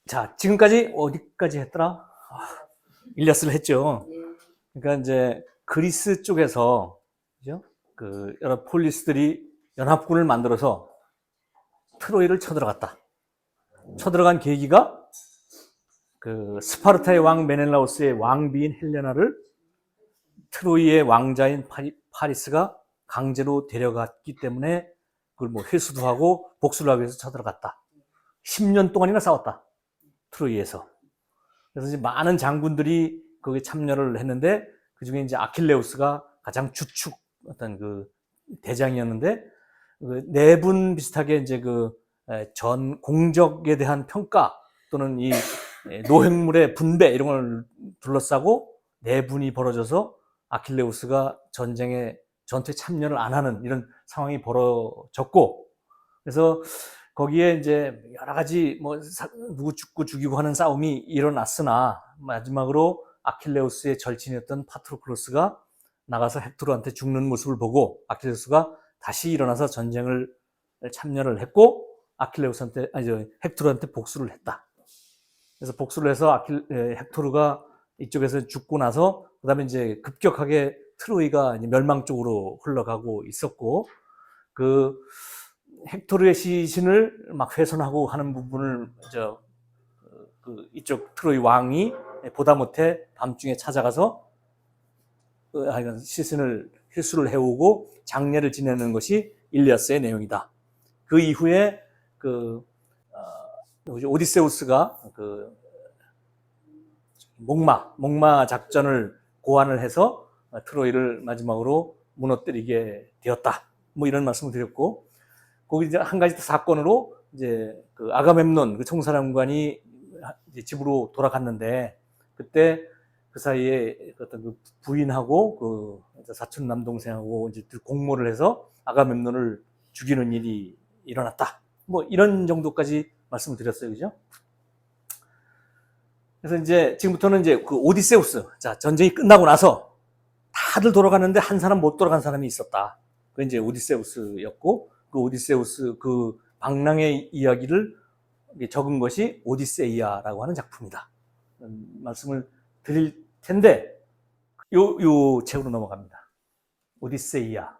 자, 지금까지 어디까지 했더라? 일리아스를 했죠. 그러니까 이제 그리스 쪽에서 그죠? 그 여러 폴리스들이 연합군을 만들어서 트로이를 쳐들어갔다. 쳐들어간 계기가 그 스파르타의 왕 메넬라우스의 왕비인 헬레나를 트로이의 왕자인 파리스가 강제로 데려갔기 때문에 그걸 뭐 회수도 하고 복수를 하기 위해서 쳐들어갔다. 10년 동안이나 싸웠다. 트로이에서. 그래서 이제 많은 장군들이 거기에 참여를 했는데 그 중에 이제 아킬레우스가 가장 주축 어떤 그 대장이었는데 그 내분 비슷하게 이제 그 전 공적에 대한 평가 또는 이 노획물의 분배 이런 걸 둘러싸고 내분이 벌어져서 아킬레우스가 전투에 참여를 안 하는 이런 상황이 벌어졌고 그래서 거기에 이제 여러 가지 뭐 누구 죽고 죽이고 하는 싸움이 일어났으나 마지막으로 아킬레우스의 절친이었던 파트로클로스가 나가서 헥토르한테 죽는 모습을 보고 아킬레우스가 다시 일어나서 전쟁을 참여를 했고 헥토르한테 복수를 했다. 그래서 복수를 해서 헥토르가 이쪽에서 죽고 나서 그다음에 이제 급격하게 트로이가 멸망 쪽으로 흘러가고 있었고 그 헥토르의 시신을 막 훼손하고 하는 부분을 이쪽 트로이 왕이 보다 못해 밤중에 찾아가서 시신을 회수를 해오고 장례를 지내는 것이 일리아스의 내용이다. 그 이후에 오디세우스가 목마 작전을 고안을 해서 트로이를 마지막으로 무너뜨리게 되었다. 뭐 이런 말씀을 드렸고, 거기 이제 한 가지 사건으로 이제 그 아가멤논 그 총사령관이 이제 집으로 돌아갔는데 그때 그 사이에 어떤 그 부인하고 그 사촌 남동생하고 이제 공모를 해서 아가멤논을 죽이는 일이 일어났다. 뭐 이런 정도까지 말씀을 드렸어요, 그죠? 그래서 이제 지금부터는 이제 그 오디세우스, 자 전쟁이 끝나고 나서 다들 돌아갔는데 한 사람 못 돌아간 사람이 있었다. 그 이제 오디세우스였고 그 오디세우스 그 방랑의 이야기를 적은 것이 오디세이아라고 하는 작품이다. 말씀을 드릴 텐데 요 책으로 넘어갑니다. 오디세이아,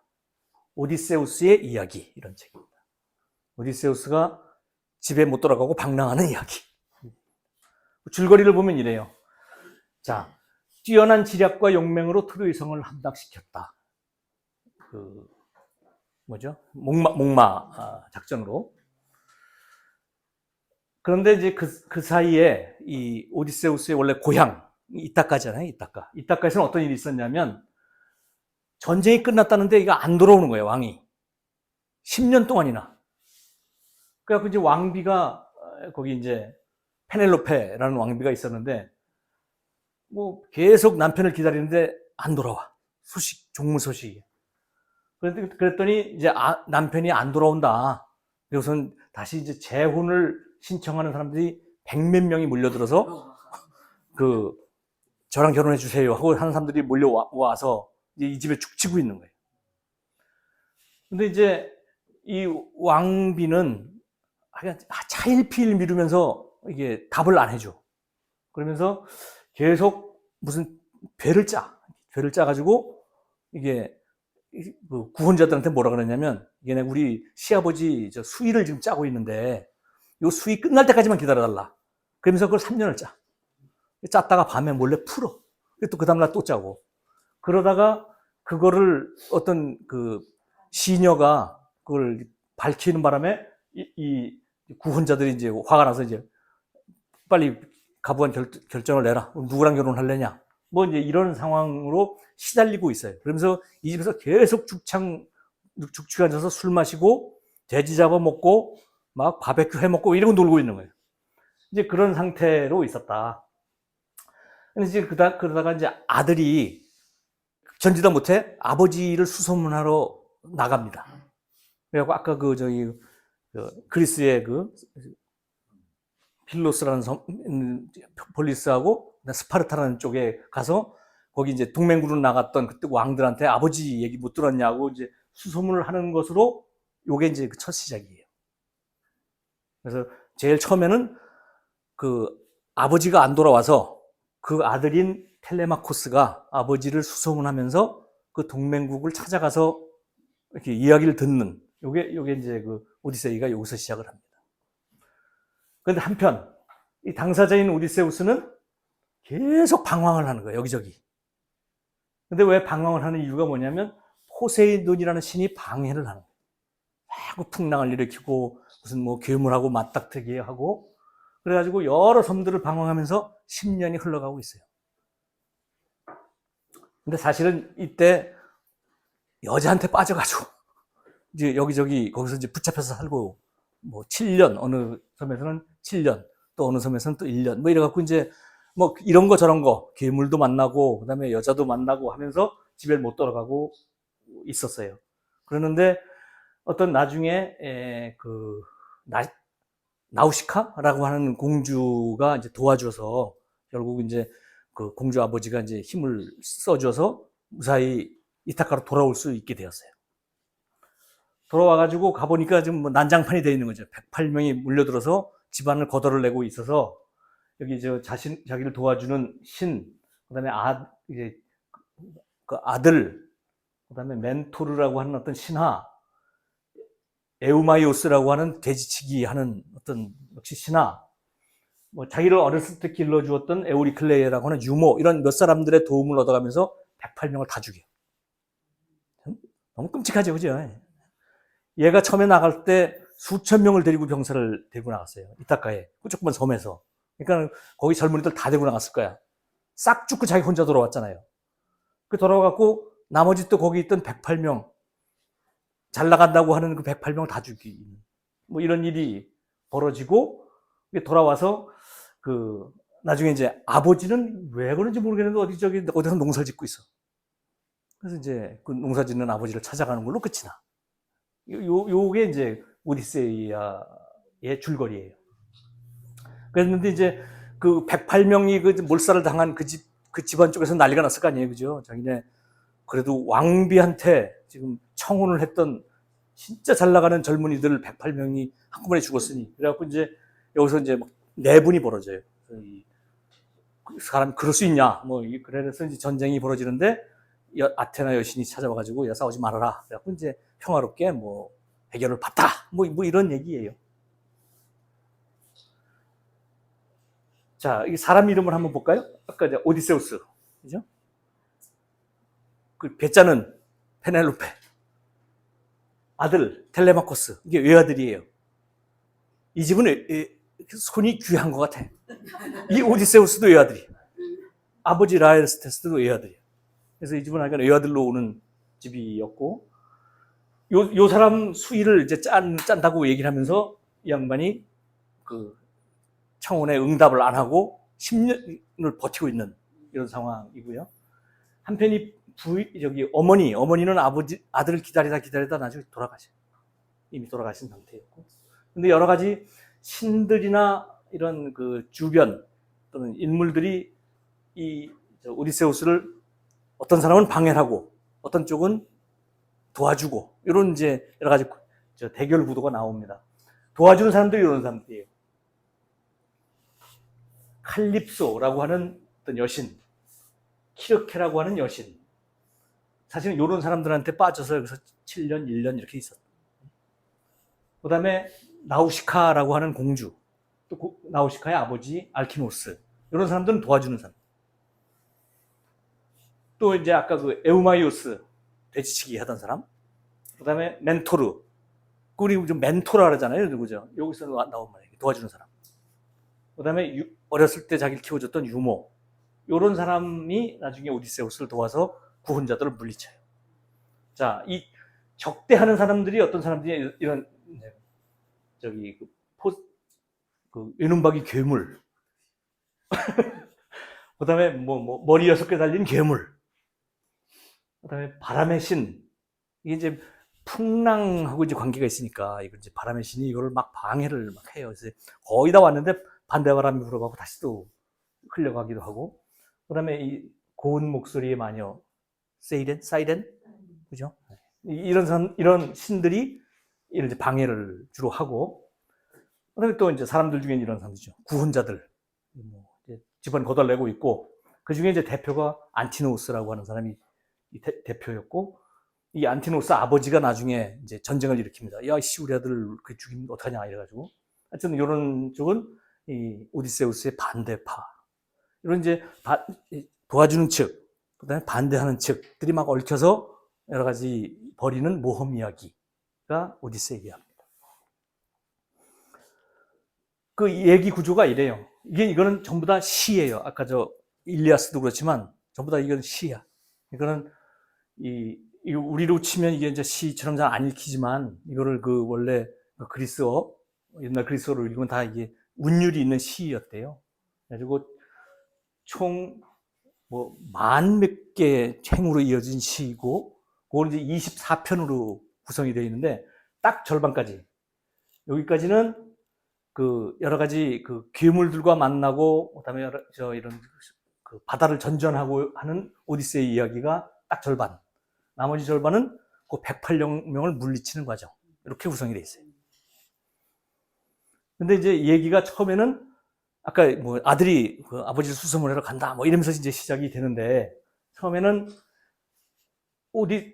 오디세우스의 이야기 이런 책입니다. 오디세우스가 집에 못 돌아가고 방랑하는 이야기. 줄거리를 보면 이래요. 자, 뛰어난 지략과 용맹으로 트로이 성을 함락시켰다. 목마 작전으로. 그런데 이제 그 사이에 이 오디세우스의 원래 고향 이타카잖아요. 이타카에서는 어떤 일이 있었냐면 전쟁이 끝났다는데 이거 안 돌아오는 거예요, 왕이. 10년 동안이나. 그래갖고 이제 왕비가 거기 이제 페넬로페라는 왕비가 있었는데 뭐 계속 남편을 기다리는데 안 돌아와. 종무 소식이. 그랬더니 이제 남편이 안 돌아온다. 그래서는 다시 이제 재혼을 신청하는 사람들이 100몇 명이 몰려들어서 저랑 결혼해 주세요 하고 하는 사람들이 몰려와서 이 집에 죽치고 있는 거예요. 근데 이제 이 왕비는 차일피일 미루면서 이게 답을 안 해줘. 그러면서 계속 무슨 죄를 짜가지고 이게 구혼자들한테 뭐라 그러냐면 이게 우리 시아버지 수의를 지금 짜고 있는데 이 수의 끝날 때까지만 기다려달라. 그러면서 그걸 3년을 짜. 짰다가 밤에 몰래 풀어. 또 그 다음날 또 짜고. 그러다가 그거를 어떤 그 시녀가 그걸 밝히는 바람에 이 구혼자들이 이제 화가 나서 이제 빨리 가부한 결정을 내라. 누구랑 결혼할래냐. 뭐 이제 이런 상황으로 시달리고 있어요. 그러면서 이 집에서 계속 죽치고 앉아서 술 마시고 돼지 잡아 먹고 막 바베큐 해 먹고 이러고 놀고 있는 거예요. 이제 그런 상태로 있었다. 근데 이제 그러다가 이제 아들이 견디다 못해 아버지를 수소문하러 나갑니다. 그래갖고 아까 그리스의 필로스라는 폴리스하고 스파르타라는 쪽에 가서 거기 이제 동맹군으로 나갔던 그때 왕들한테 아버지 얘기 못 들었냐고 이제 수소문을 하는 것으로 요게 이제 첫 시작이에요. 그래서 제일 처음에는 그 아버지가 안 돌아와서 그 아들인 텔레마코스가 아버지를 수소문하면서 그 동맹국을 찾아가서 이렇게 이야기를 듣는 요게 이제 그 오디세이가 여기서 시작을 합니다. 그런데 한편 이 당사자인 오디세우스는 계속 방황을 하는 거예요, 여기저기. 근데 왜 방황을 하는 이유가 뭐냐면 포세이돈이라는 신이 방해를 하는 거예요. 자꾸 풍랑을 일으키고 무슨 뭐 괴물하고 맞닥뜨기 하고 그래가지고 여러 섬들을 방황하면서 10년이 흘러가고 있어요. 근데 사실은 이때 여자한테 빠져가지고 이제 여기저기 거기서 이제 붙잡혀서 살고 뭐 7년 어느 섬에서는 7년 또 어느 섬에서는 또 1년 뭐 이래갖고 이제 뭐 이런 거 저런 거 괴물도 만나고 그다음에 여자도 만나고 하면서 집에 못 돌아가고 있었어요. 그러는데 어떤 나중에 그 나우시카라고 하는 공주가 이제 도와줘서 결국 이제 그 공주 아버지가 이제 힘을 써줘서 무사히 이타카로 돌아올 수 있게 되었어요. 돌아와가지고 가보니까 지금 뭐 난장판이 되어 있는 거죠. 108명이 몰려들어서 집안을 거덜을 내고 있어서 여기 자기를 도와주는 신, 그다음에 이제 그 아들, 그다음에 멘토르라고 하는 어떤 신하, 에우마이오스라고 하는 돼지치기 하는 어떤 역시 신하, 뭐 자기를 어렸을 때 길러주었던 에우리클레이라고 하는 유모 이런 몇 사람들의 도움을 얻어가면서 108명을 다 죽여. 너무 끔찍하죠, 그죠? 얘가 처음에 나갈 때 수천 명을 데리고 병사를 데리고 나갔어요. 이타카에 그 조그만 섬에서. 그러니까 거기 젊은이들 다 데리고 나갔을 거야. 싹 죽고 자기 혼자 돌아왔잖아요. 그 돌아와갖고 나머지 또 거기 있던 108명 잘 나간다고 하는 그 108명 다 죽이는 뭐 이런 일이 벌어지고 돌아와서 그 나중에 이제 아버지는 왜 그런지 모르겠는데 어디서 농사를 짓고 있어. 그래서 이제 그 농사 짓는 아버지를 찾아가는 걸로 끝이 나. 요게 이제 오디세이아의 줄거리예요. 그랬는데 이제 그 108명이 그 몰살을 당한 그 집안 쪽에서 난리가 났을 거 아니에요, 그죠? 자기네 그래도 왕비한테 지금 청혼을 했던 진짜 잘 나가는 젊은이들 108명이 한꺼번에 죽었으니 그래갖고 이제 여기서 이제 막 내분이 벌어져요. 그 사람 그럴 수 있냐? 뭐 그래서 이제 전쟁이 벌어지는데 아테나 여신이 찾아와가지고 야 싸우지 말아라. 그래갖고 이제 평화롭게 뭐 해결을 봤다. 뭐 이런 얘기예요. 자, 이 사람 이름을 한번 볼까요? 아까 이제 오디세우스, 그죠? 그 배자는 페넬로페, 아들 텔레마코스, 이게 외아들이에요. 이 집은 손이 귀한 것 같아. 이 오디세우스도 외아들이, 아버지 라에르스테스도 외아들이에요. 그래서 이 집은 약간 외아들로 오는 집이었고, 요 사람 수위를 이제 짠다고 얘기를 하면서 이 양반이 그 청혼에 응답을 안 하고 10년을 버티고 있는 이런 상황이고요. 한편이 어머니는 아들을 기다리다 나중에 돌아가셔요. 이미 돌아가신 상태였고. 근데 여러 가지 신들이나 이런 그 주변 또는 인물들이 이 오디세우스를 어떤 사람은 방해를 하고 어떤 쪽은 도와주고 이런 이제 여러 가지 대결 구도가 나옵니다. 도와주는 사람들이 이런 사람들이에요. 칼립소라고 하는 어떤 여신, 키르케라고 하는 여신. 사실은 이런 사람들한테 빠져서 여기서 7년, 1년 이렇게 있었어요. 그 다음에 나우시카라고 하는 공주, 또 나우시카의 아버지 알키노스. 이런 사람들은 도와주는 사람. 또 이제 아까 그 에우마이오스, 돼지치기 하던 사람. 그 다음에 멘토르. 우리 좀 멘토라 그러잖아요. 누구죠? 여기서 나온 말이에요. 도와주는 사람. 그 다음에 어렸을 때 자기를 키워줬던 유모. 이런 사람이 나중에 오디세우스를 도와서 구혼자들을 물리쳐요. 자, 이 적대하는 사람들이 어떤 사람들이 이런 그 외눈박이 괴물. 그 다음에 뭐 머리 6개 달린 괴물. 그 다음에 바람의 신. 이게 이제 풍랑하고 이제 관계가 있으니까 이거 이제 바람의 신이 이거를 막 방해를 막 해요. 그래서 거의 다 왔는데 반대 바람이 불어가고 다시 또 흘려가기도 하고. 그 다음에 이 고운 목소리의 마녀 사이렌, 그죠? 이런 신들이 이런 이제 방해를 주로 하고. 그 다음에 또 이제 사람들 중에 이런 사람들이죠. 구혼자들. 뭐 집안 거덜내고 있고, 그 중에 이제 대표가 안티노우스라고 하는 사람이 대표였고, 이 안티노우스 아버지가 나중에 이제 전쟁을 일으킵니다. 야, 씨, 우리 아들 그 죽이면 어떡하냐 이래가지고. 하여튼 이런 쪽은 이 오디세우스의 반대파, 이런 이제 도와주는 측, 그다음에 반대하는 측들이 막 얽혀서 여러 가지 벌이는 모험 이야기가 오디세이 이야기입니다. 그 얘기 구조가 이래요. 이거는 전부 다 시예요. 아까 저 일리아스도 그렇지만 전부 다 이건 시야. 이거는 우리로 치면 이게 이제 시처럼 잘 안 읽히지만, 이거를 그 원래 그리스어, 옛날 그리스어로 읽으면 다 이게 운율이 있는 시였대요. 그리고 총 뭐 만 몇 개의 행으로 이어진 시이고, 그건 이제 24편으로 구성이 되어 있는데, 딱 절반까지, 여기까지는 그 여러 가지 그 괴물들과 만나고, 그다음에 이런 그 바다를 전전하고 하는 오디세이 이야기가 딱 절반. 나머지 절반은 그 108명을 물리치는 과정. 이렇게 구성이 되어 있어요. 근데 이제 얘기가 처음에는 아까 뭐 아들이 그 아버지를 수소문하러 간다 뭐 이러면서 이제 시작이 되는데, 처음에는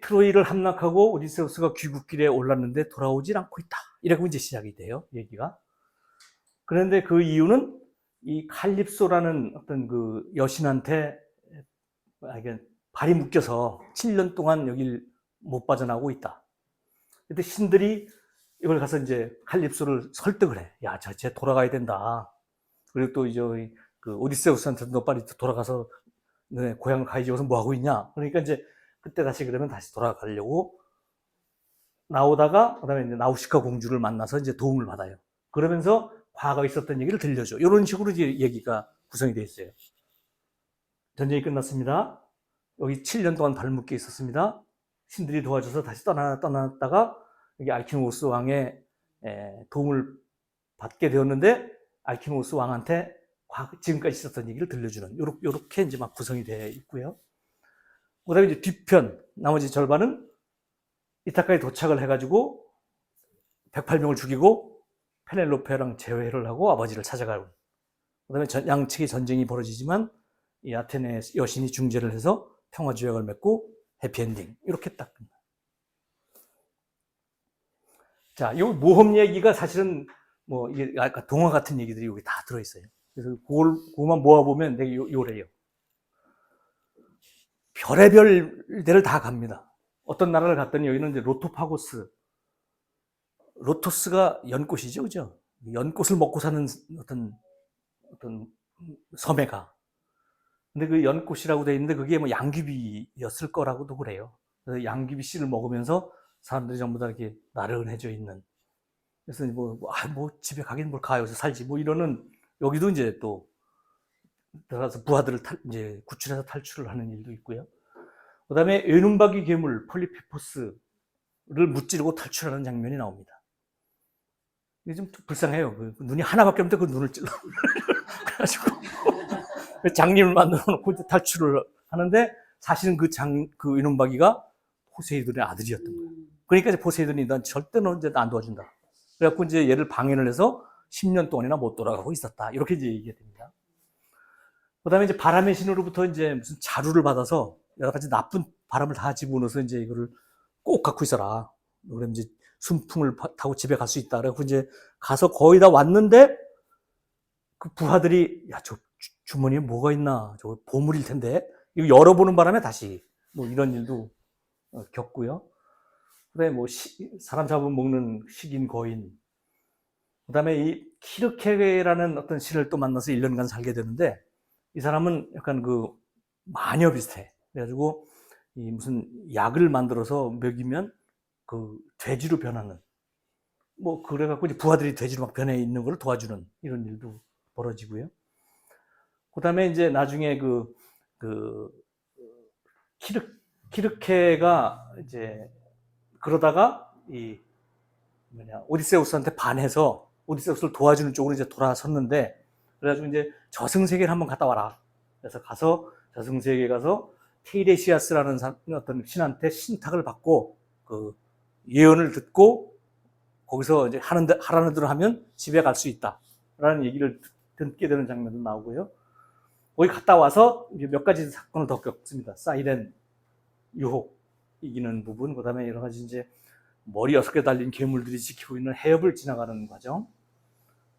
트로이를 함락하고 오디세우스가 귀국길에 올랐는데 돌아오질 않고 있다, 이라고 이제 시작이 돼요, 얘기가. 그런데 그 이유는 이 칼립소라는 어떤 그 여신한테 발이 묶여서 7년 동안 여길 못 빠져나오고 있다. 근데 신들이 이걸 가서 이제 칼립소를 설득을 해. 야, 쟤 돌아가야 된다. 그리고 또 이제 그 오디세우스한테 너 빨리 돌아가서 너네 고향을 가야지, 여기서 뭐 하고 있냐. 그러니까 이제 그때 다시 그러면 다시 돌아가려고 나오다가, 그다음에 이제 나우시카 공주를 만나서 이제 도움을 받아요. 그러면서 과거에 있었던 얘기를 들려줘. 이런 식으로 이제 얘기가 구성이 되어 있어요. 전쟁이 끝났습니다. 여기 7년 동안 발묶여 있었습니다. 신들이 도와줘서 다시 떠났다가 여기 알키노우스 왕의 도움을 받게 되었는데, 알키노우스 왕한테 지금까지 있었던 얘기를 들려주는, 요렇게 이제 막 구성이 되어 있고요. 그 다음에 이제 뒤편, 나머지 절반은 이타카에 도착을 해가지고 108명을 죽이고 페넬로페랑 재회를 하고 아버지를 찾아가고, 그 다음에 양측의 전쟁이 벌어지지만 이 아테네 여신이 중재를 해서 평화조약을 맺고 해피엔딩, 이렇게 딱 끝나요. 자, 이 모험 얘기가 사실은 뭐 이게 아까 동화 같은 얘기들이 여기 다 들어있어요. 그래서 그거만 모아보면 되게 요래요. 별의별 데를 다 갑니다. 어떤 나라를 갔더니 여기는 이제 로토스가 연꽃이죠, 그죠? 연꽃을 먹고 사는 어떤 섬에 가. 근데 그 연꽃이라고 돼 있는데 그게 뭐 양귀비였을 거라고도 그래요. 그래서 양귀비 씨를 먹으면서 사람들이 전부 다 이렇게 나른해져 있는. 그래서 뭐 집에 가긴 뭘 가, 여기서 살지 뭐 이러는, 여기도 이제 또 들어가서 부하들을 이제 구출해서 탈출을 하는 일도 있고요. 그 다음에 외눈박이 괴물 폴리피포스를 무찌르고 탈출하는 장면이 나옵니다. 이게 좀 불쌍해요. 그 눈이 하나밖에 없는데 그 눈을 찔러. 그래가지고 장님을 만들어 놓고 탈출을 하는데, 사실은 그 외눈박이가 포세이돈의 아들이었던 거예요. 그러니까 이제 포세이돈이 난 절대 너 이제 안 도와준다. 그래갖고 이제 얘를 방해를 해서 10년 동안이나 못 돌아가고 있었다. 이렇게 이제 얘기가 됩니다. 그 다음에 이제 바람의 신으로부터 이제 무슨 자루를 받아서 여러 가지 나쁜 바람을 다 집어넣어서 이제 이거를 꼭 갖고 있어라. 그러면 이제 순풍을 타고 집에 갈 수 있다. 그래서 이제 가서 거의 다 왔는데, 그 부하들이 야, 저 주머니에 뭐가 있나? 저거 보물일 텐데. 이거 열어보는 바람에 다시 뭐 이런 일도 겪고요. 그다음에 뭐 사람 잡아먹는 식인 거인. 그다음에 이 키르케라는 어떤 신을 또 만나서 1년간 살게 되는데, 이 사람은 약간 그 마녀 비슷해. 그래가지고 이 무슨 약을 만들어서 먹이면 그 돼지로 변하는, 뭐 그래갖고 이제 부하들이 돼지로 막 변해 있는 걸 도와주는 이런 일도 벌어지고요. 그다음에 이제 나중에 그 키르케가 이제 그러다가 오디세우스한테 반해서 오디세우스를 도와주는 쪽으로 이제 돌아섰는데, 그래가지고 이제 저승세계를 한번 갔다 와라. 그래서 가서 저승세계에 가서 테이레시아스라는 어떤 신한테 신탁을 받고 그 예언을 듣고 거기서 이제 하라는 대로 하면 집에 갈 수 있다라는 얘기를 등게 되는 장면도 나오고요. 거기 갔다 와서 몇 가지 사건을 더 겪습니다. 사이렌 유혹 이기는 부분, 그 다음에 여러 가지 이제 머리 6개 달린 괴물들이 지키고 있는 해협을 지나가는 과정,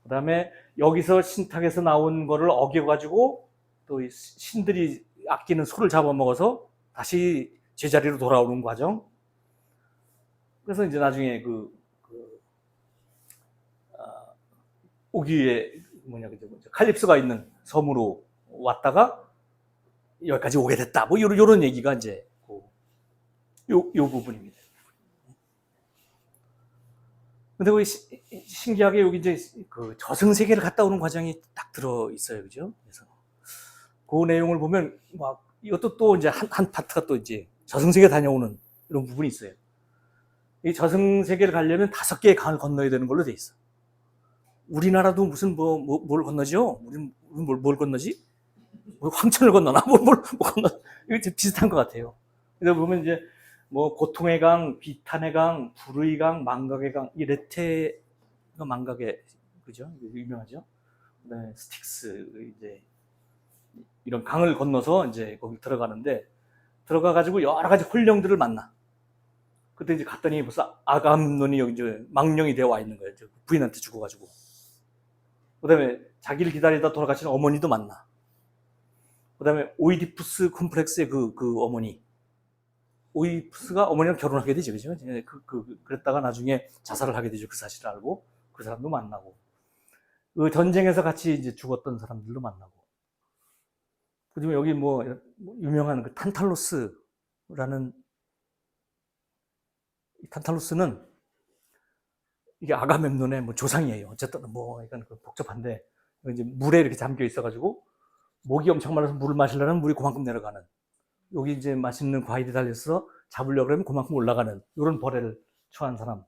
그 다음에 여기서 신탁에서 나온 거를 어겨가지고 또 신들이 아끼는 소를 잡아먹어서 다시 제자리로 돌아오는 과정. 그래서 이제 나중에 오기에 칼립소가 있는 섬으로 왔다가 여기까지 오게 됐다. 뭐 이런 얘기가 이제 요 부분입니다. 근데 왜 신기하게 여기 이제 그 저승세계를 갔다 오는 과정이 딱 들어 있어요, 그죠? 그래서 그 내용을 보면 막 이것도 또 이제 한 파트가 또 이제 저승세계 다녀오는 이런 부분이 있어요. 이 저승세계를 가려면 5개의 강을 건너야 되는 걸로 돼 있어. 우리나라도 무슨 뭘 건너죠? 우리는 뭘 건너지? 황천을 건너나? 뭘 건너? 이거 비슷한 것 같아요. 그래서 보면 이제 뭐 고통의 강, 비탄의 강, 불의 강, 망각의 강, 이 레테가 망각의, 그죠? 유명하죠. 그다음에 스틱스, 이제 이런 강을 건너서 이제 거기 들어가는데, 들어가가지고 여러 가지 혼령들을 만나. 그때 이제 갔더니 벌써 아감논이 여기 이제 망령이 되어 와 있는 거예요. 부인한테 죽어가지고. 그다음에 자기를 기다리다 돌아가신 어머니도 만나. 그다음에 오이디푸스 콤플렉스의 그 어머니. 오이디푸스가 어머니랑 결혼하게 되죠, 그죠? 그랬다가 나중에 자살을 하게 되죠. 그 사실을 알고 그 사람도 만나고, 그 전쟁에서 같이 이제 죽었던 사람들도 만나고. 그다음에 여기 뭐 유명한 그 탄탈로스라는, 탄탈로스는 이게 아가멤논의 뭐 조상이에요. 어쨌든 뭐 이건 복잡한데, 이제 물에 이렇게 잠겨 있어가지고 목이 엄청 말라서 물을 마시려면 물이 그만큼 내려가는, 여기 이제 맛있는 과일이 달려서 잡으려고 하면 그만큼 올라가는 이런 벌에를 처한 사람.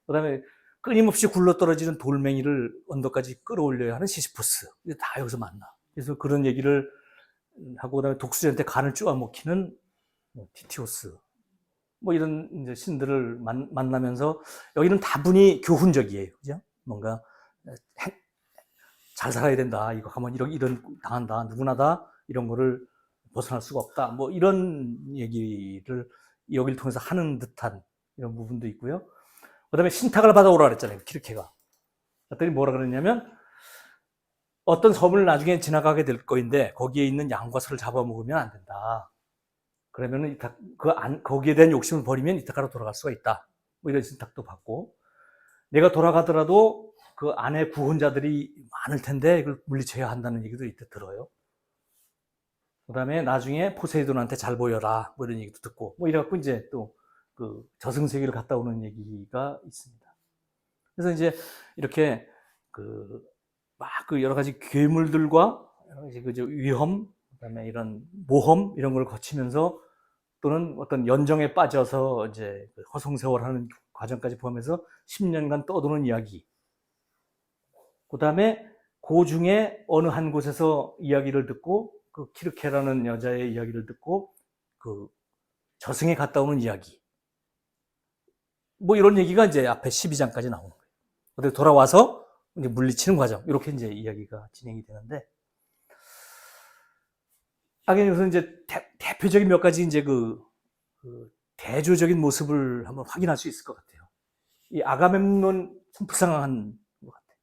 그다음에 끊임없이 굴러떨어지는 돌멩이를 언덕까지 끌어올려야 하는 시시포스. 이게 다 여기서 만나. 그래서 그런 얘기를 하고, 그다음에 독수리한테 간을 쪼아먹히는 티티오스. 뭐 이런 이제 신들을 만나면서, 여기는 다분히 교훈적이에요. 그죠? 뭔가 잘 살아야 된다. 이거 가면 이런 당한다. 누구나 다 이런 거를 벗어날 수가 없다. 뭐 이런 얘기를 여기를 통해서 하는 듯한 이런 부분도 있고요. 그다음에 신탁을 받아오라 그랬잖아요. 키르케가. 그랬더니 뭐라 그랬냐면, 어떤 섬을 나중에 지나가게 될 거인데 거기에 있는 양과 소를 잡아먹으면 안 된다. 그러면은 거기에 대한 욕심을 버리면 이타카로 돌아갈 수가 있다. 뭐 이런 신탁도 받고, 내가 돌아가더라도 그 안에 구원자들이 많을 텐데 이걸 물리쳐야 한다는 얘기도 이때 들어요. 그 다음에 나중에 포세이돈한테 잘 보여라, 뭐 이런 얘기도 듣고, 뭐 이래갖고 이제 또 그 저승세계를 갔다 오는 얘기가 있습니다. 그래서 이제 이렇게 막 여러 가지 괴물들과 여러 가지 위험, 그다음에 이런 모험 이런 걸 거치면서, 또는 어떤 연정에 빠져서 이제 허송세월하는 과정까지 포함해서 10년간 떠도는 이야기. 그다음에 그 중에 어느 한 곳에서 이야기를 듣고, 그 키르케라는 여자의 이야기를 듣고 그 저승에 갔다 오는 이야기. 뭐 이런 얘기가 이제 앞에 12장까지 나오는 거예요. 근데 돌아와서 이제 물리치는 과정, 이렇게 이제 이야기가 진행이 되는데, 여기서 이제 대표적인 몇 가지 이제 그 대조적인 모습을 한번 확인할 수 있을 것 같아요. 이 아가멤논 참 불쌍한 것 같아요.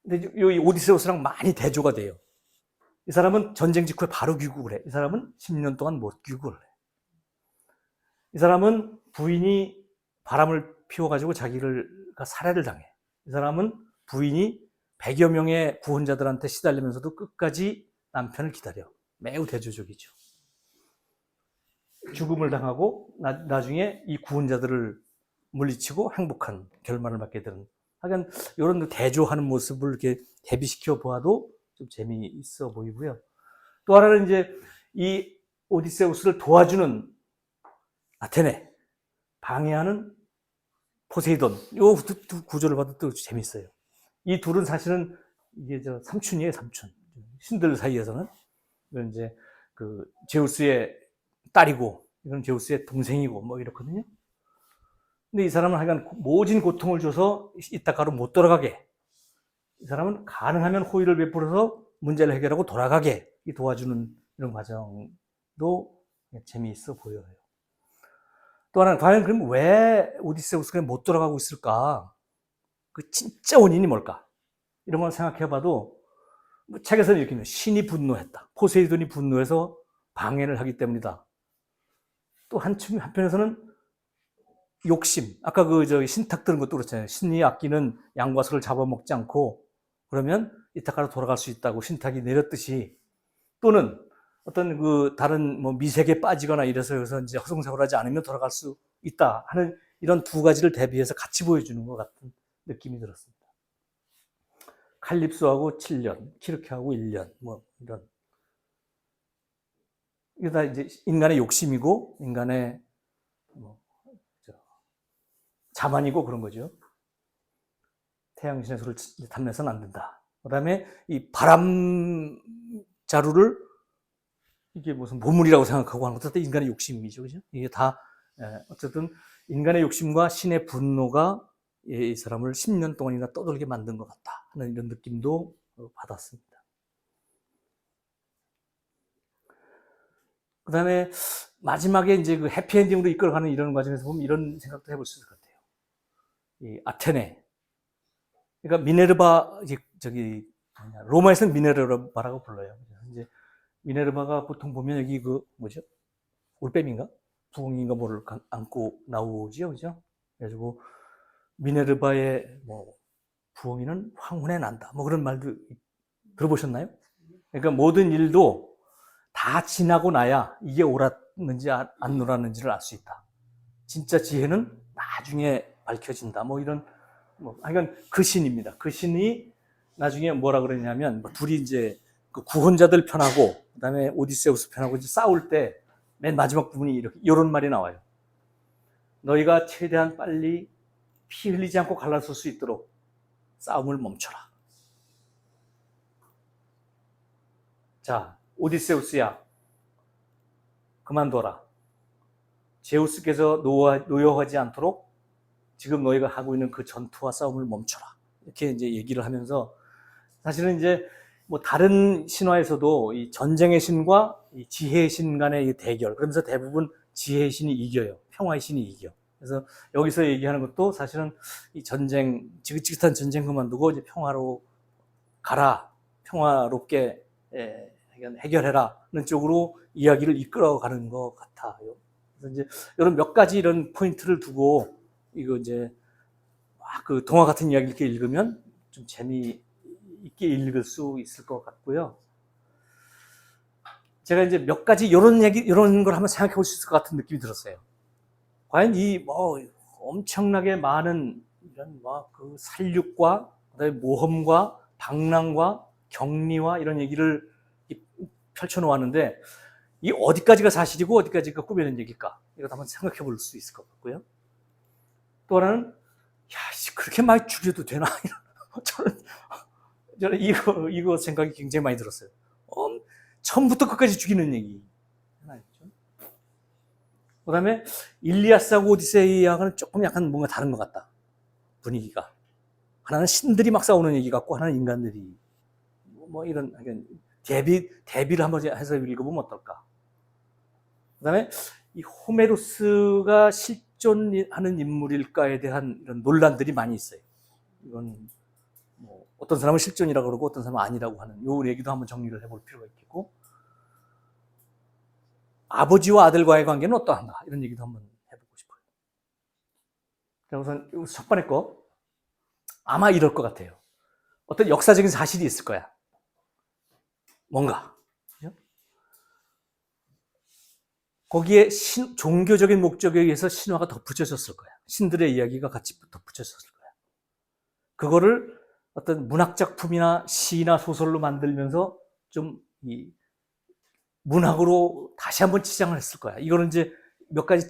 근데 이 오디세우스랑 많이 대조가 돼요. 이 사람은 전쟁 직후에 바로 귀국을 해. 이 사람은 10년 동안 못 귀국을 해. 이 사람은 부인이 바람을 피워가지고 자기가 살해를 당해. 이 사람은 부인이 100여 명의 구원자들한테 시달리면서도 끝까지 남편을 기다려. 매우 대조적이죠. 죽음을 당하고 나중에 이 구원자들을 물리치고 행복한 결말을 맞게 되는, 하여간 이런 대조하는 모습을 이렇게 대비시켜 보아도 좀 재미있어 보이고요. 또 하나는 이제 이 오디세우스를 도와주는 아테네, 방해하는 포세이돈, 요 두 구조를 봐도 또 재밌어요. 이 둘은 사실은 이게 삼촌이에요, 삼촌. 신들 사이에서는. 이건 이제 그 제우스의 딸이고, 이건 제우스의 동생이고, 뭐 이렇거든요. 근데 이 사람은 하여간 모진 고통을 줘서 이따가로 못 돌아가게 이 사람은 가능하면 호의를 베풀어서 문제를 해결하고 돌아가게 도와주는 이런 과정도 재미있어 보여요. 또 하나는 과연 그럼 왜 오디세우스가 못 돌아가고 있을까? 그 진짜 원인이 뭘까? 이런 걸 생각해봐도 책에서는 이렇게 신이 분노했다. 포세이돈이 분노해서 방해를 하기 때문이다. 또 한편에서는 욕심. 아까 신탁 들은 것도 그렇잖아요. 신이 아끼는 양과 소를 잡아먹지 않고 그러면 이타카로 돌아갈 수 있다고 신탁이 내렸듯이, 또는 어떤 다른 미색에 빠지거나 이래서 여기서 이제 허송세월하지 않으면 돌아갈 수 있다 하는 이런 두 가지를 대비해서 같이 보여주는 것 같은 느낌이 들었습니다. 칼립소하고 7년, 키르케하고 1년, 이런. 이게 다 이제 인간의 욕심이고, 인간의 자만이고 그런 거죠. 태양신의 소를 탐내서는 안 된다. 그 다음에 이 바람 자루를 이게 무슨 보물이라고 생각하고 하는 것도 인간의 욕심이죠. 그죠? 이게 다, 어쨌든 인간의 욕심과 신의 분노가 이 사람을 10년 동안이나 떠돌게 만든 것 같다 하는 이런 느낌도 받았습니다. 그 다음에 마지막에 이제 그 해피엔딩으로 이끌어가는 이런 과정에서 보면 이런 생각도 해볼 수 있을 것 같아요. 이 아테네. 그러니까 미네르바, 로마에서는 미네르바라고 불러요. 이제 미네르바가 보통 보면 여기 올빼미인가? 부엉이인가 뭐를 안고 나오죠. 그죠? 그래가지고 미네르바의 부엉이는 황혼에 난다. 그런 말도 들어보셨나요? 그러니까 모든 일도 다 지나고 나야 이게 옳았는지 안 옳았는지를 알 수 있다. 진짜 지혜는 나중에 밝혀진다. 이런, 하여간 그 신입니다. 그 신이 나중에 뭐라 그러냐면, 둘이 이제 그 구혼자들 편하고, 그 다음에 오디세우스 편하고 이제 싸울 때 맨 마지막 부분이 이런 말이 나와요. 너희가 최대한 빨리 피 흘리지 않고 갈라설 수 있도록 싸움을 멈춰라. 자, 오디세우스야, 그만둬라. 제우스께서 노여하지 않도록 지금 너희가 하고 있는 그 전투와 싸움을 멈춰라. 이렇게 이제 얘기를 하면서, 사실은 이제 다른 신화에서도 이 전쟁의 신과 이 지혜의 신 간의 이 대결, 그러면서 대부분 지혜의 신이 이겨요. 평화의 신이 이겨. 그래서 여기서 얘기하는 것도 사실은 이 전쟁, 지긋지긋한 전쟁 그만두고 이제 평화로 가라. 평화롭게 해결해라는 쪽으로 이야기를 이끌어가는 것 같아요. 그래서 이제 이런 몇 가지 이런 포인트를 두고 이거 이제 그 동화 같은 이야기 이렇게 읽으면 좀 재미있게 읽을 수 있을 것 같고요. 제가 이제 몇 가지 이런 걸 한번 생각해 볼 수 있을 것 같은 느낌이 들었어요. 과연 이 엄청나게 많은 이런 그 살육과 그다음에 모험과 방랑과 격리와 이런 얘기를 펼쳐 놓았는데, 이 어디까지가 사실이고 어디까지가 꾸며낸 얘기일까? 이것도 한번 생각해 볼 수 있을 것 같고요. 또 하나는, 그렇게 많이 죽여도 되나? 저는 이거 생각이 굉장히 많이 들었어요. 처음부터 끝까지 죽이는 얘기. 그 다음에 일리아스하고 오디세이하고는 조금 약간 뭔가 다른 것 같다. 분위기가. 하나는 신들이 막 싸우는 얘기 같고, 하나는 인간들이. 이런, 대비를 한번 해서 읽어보면 어떨까. 그 다음에 이 호메로스가 실존하는 인물일까에 대한 이런 논란들이 많이 있어요. 이건 어떤 사람은 실존이라고 그러고 어떤 사람은 아니라고 하는 요 얘기도 한번 정리를 해볼 필요가 있겠고, 아버지와 아들과의 관계는 어떠한가 이런 얘기도 한번 해보고 싶어요. 자, 우선 첫 번째 거, 아마 이럴 것 같아요. 어떤 역사적인 사실이 있을 거야. 뭔가. 거기에 종교적인 목적에 의해서 신화가 덧붙여졌을 거야. 신들의 이야기가 같이 덧붙여졌을 거야. 그거를 어떤 문학작품이나 시나 소설로 만들면서 좀 문학으로 다시 한번 치장을 했을 거야. 이거는 이제 몇 가지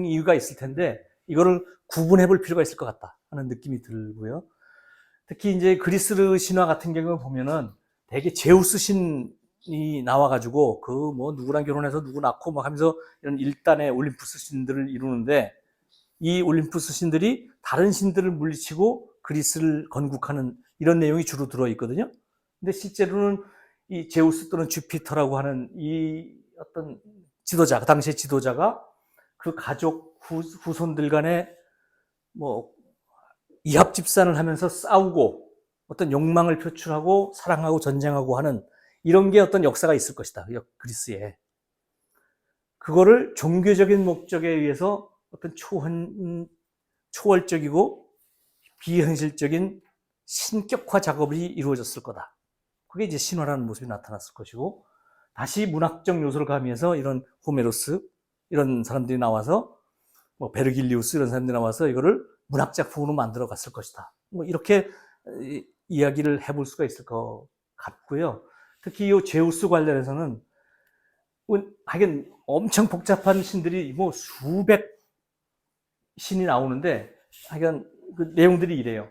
이유가 있을 텐데, 이거를 구분해 볼 필요가 있을 것 같다 하는 느낌이 들고요. 특히 이제 그리스 신화 같은 경우 보면은 되게 제우스 신이 나와가지고 누구랑 결혼해서 누구 낳고 하면서 이런 일단의 올림푸스 신들을 이루는데, 이 올림푸스 신들이 다른 신들을 물리치고 그리스를 건국하는 이런 내용이 주로 들어있거든요. 근데 실제로는 이 제우스 또는 주피터라고 하는 이 어떤 지도자, 그 당시의 지도자가 그 가족 후손들 간에 뭐 이합 집산을 하면서 싸우고 어떤 욕망을 표출하고 사랑하고 전쟁하고 하는 이런 게 어떤 역사가 있을 것이다. 그리스에. 그거를 종교적인 목적에 의해서 어떤 초월적이고 비현실적인 신격화 작업이 이루어졌을 거다. 그게 이제 신화라는 모습이 나타났을 것이고, 다시 문학적 요소를 가미해서 이런 호메로스 이런 사람들이 나와서 뭐 베르길리우스 이런 사람들이 나와서 이거를 문학 작품으로 만들어 갔을 것이다. 뭐 이렇게 이야기를 해볼 수가 있을 것 같고요. 특히 이 제우스 관련해서는 하긴 엄청 복잡한 신들이 뭐 수백 신이 나오는데 하여간 그 내용들이 이래요.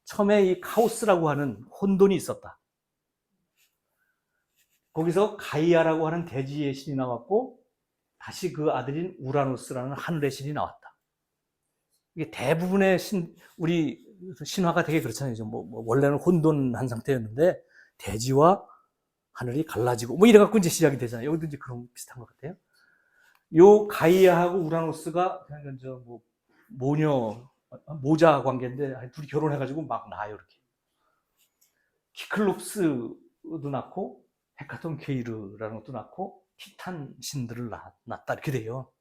처음에 이 카오스라고 하는 혼돈이 있었다. 거기서 가이아라고 하는 대지의 신이 나왔고 다시 그 아들인 우라노스라는 하늘의 신이 나왔다. 이게 대부분의 우리 신화가 되게 그렇잖아요. 뭐 원래는 혼돈한 상태였는데 대지와 하늘이 갈라지고 뭐 이래갖고 이제 시작이 되잖아요. 여기도 이제 그런 비슷한 것 같아요. 요 가이아하고 우라노스가 그냥 뭐 모자 관계인데 둘이 결혼해가지고 막 낳아요. 이렇게 키클롭스도 낳고 헤카톤 케이르라는 것도 낳고 티탄 신들을 낳았다 이렇게 돼요.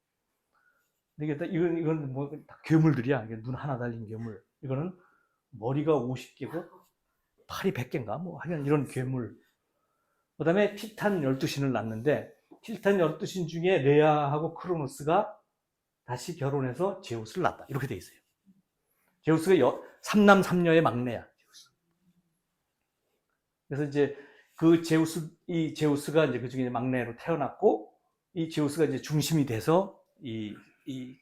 이게 이건 뭐 다 괴물들이야. 눈 하나 달린 괴물. 이거는 머리가 50개고 팔이 100개인가 뭐 하여간 이런 괴물. 그다음에 티탄 12신을 낳는데 티탄 12신 중에 레아하고 크로노스가 다시 결혼해서 제우스를 낳았다. 이렇게 돼 있어요. 제우스가 3남 3녀의 막내야. 그래서 이제 이 제우스가 이제 그 중에 막내로 태어났고, 이 제우스가 이제 중심이 돼서 이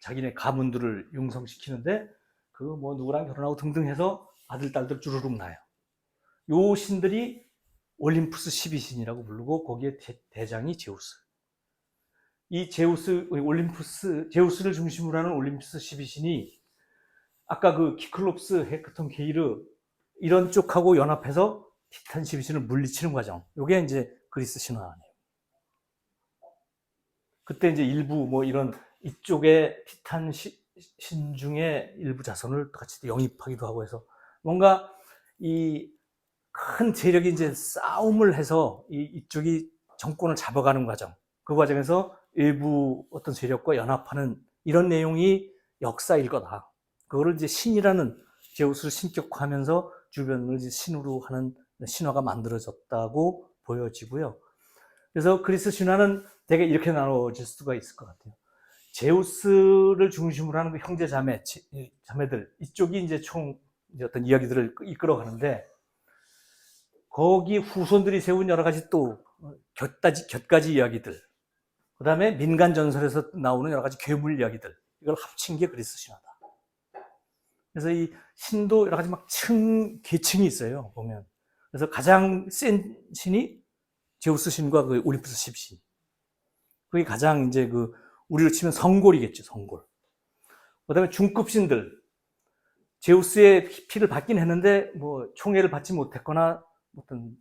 자기네 가문들을 융성시키는데, 그 뭐 누구랑 결혼하고 등등 해서 아들, 딸들 주르륵 나요. 요 신들이 올림푸스 12신이라고 부르고, 거기에 대장이 제우스. 이 제우스를 중심으로 하는 올림푸스 12신이 아까 그 키클롭스, 헤크톤, 게이르 이런 쪽하고 연합해서 티탄 12신을 물리치는 과정. 요게 이제 그리스 신화네요. 그때 이제 일부 뭐 이런 이쪽에 티탄 신 중에 일부 자손을 같이 영입하기도 하고 해서 뭔가 이 큰 세력이 이제 싸움을 해서 이쪽이 정권을 잡아가는 과정. 그 과정에서 일부 어떤 세력과 연합하는 이런 내용이 역사일 거다. 그거를 이제 신이라는 제우스를 신격화하면서 주변을 이제 신으로 하는 신화가 만들어졌다고 보여지고요. 그래서 그리스 신화는 되게 이렇게 나눠질 수가 있을 것 같아요. 제우스를 중심으로 하는 그 형제 자매들 이쪽이 이제 총 이제 어떤 이야기들을 이끌어가는데 거기 후손들이 세운 여러 가지 또 곁가지 이야기들, 그 다음에 민간 전설에서 나오는 여러 가지 괴물 이야기들 이걸 합친 게 그리스 신화다. 그래서 이 신도 여러 가지 막 계층이 있어요 보면. 그래서 가장 센 신이 제우스 신과 그 올림푸스 10신. 그게 가장 이제 그 우리로 치면 성골이겠죠, 성골. 그다음에 중급 신들. 제우스의 피를 받긴 했는데 뭐 총애를 받지 못했거나 어떤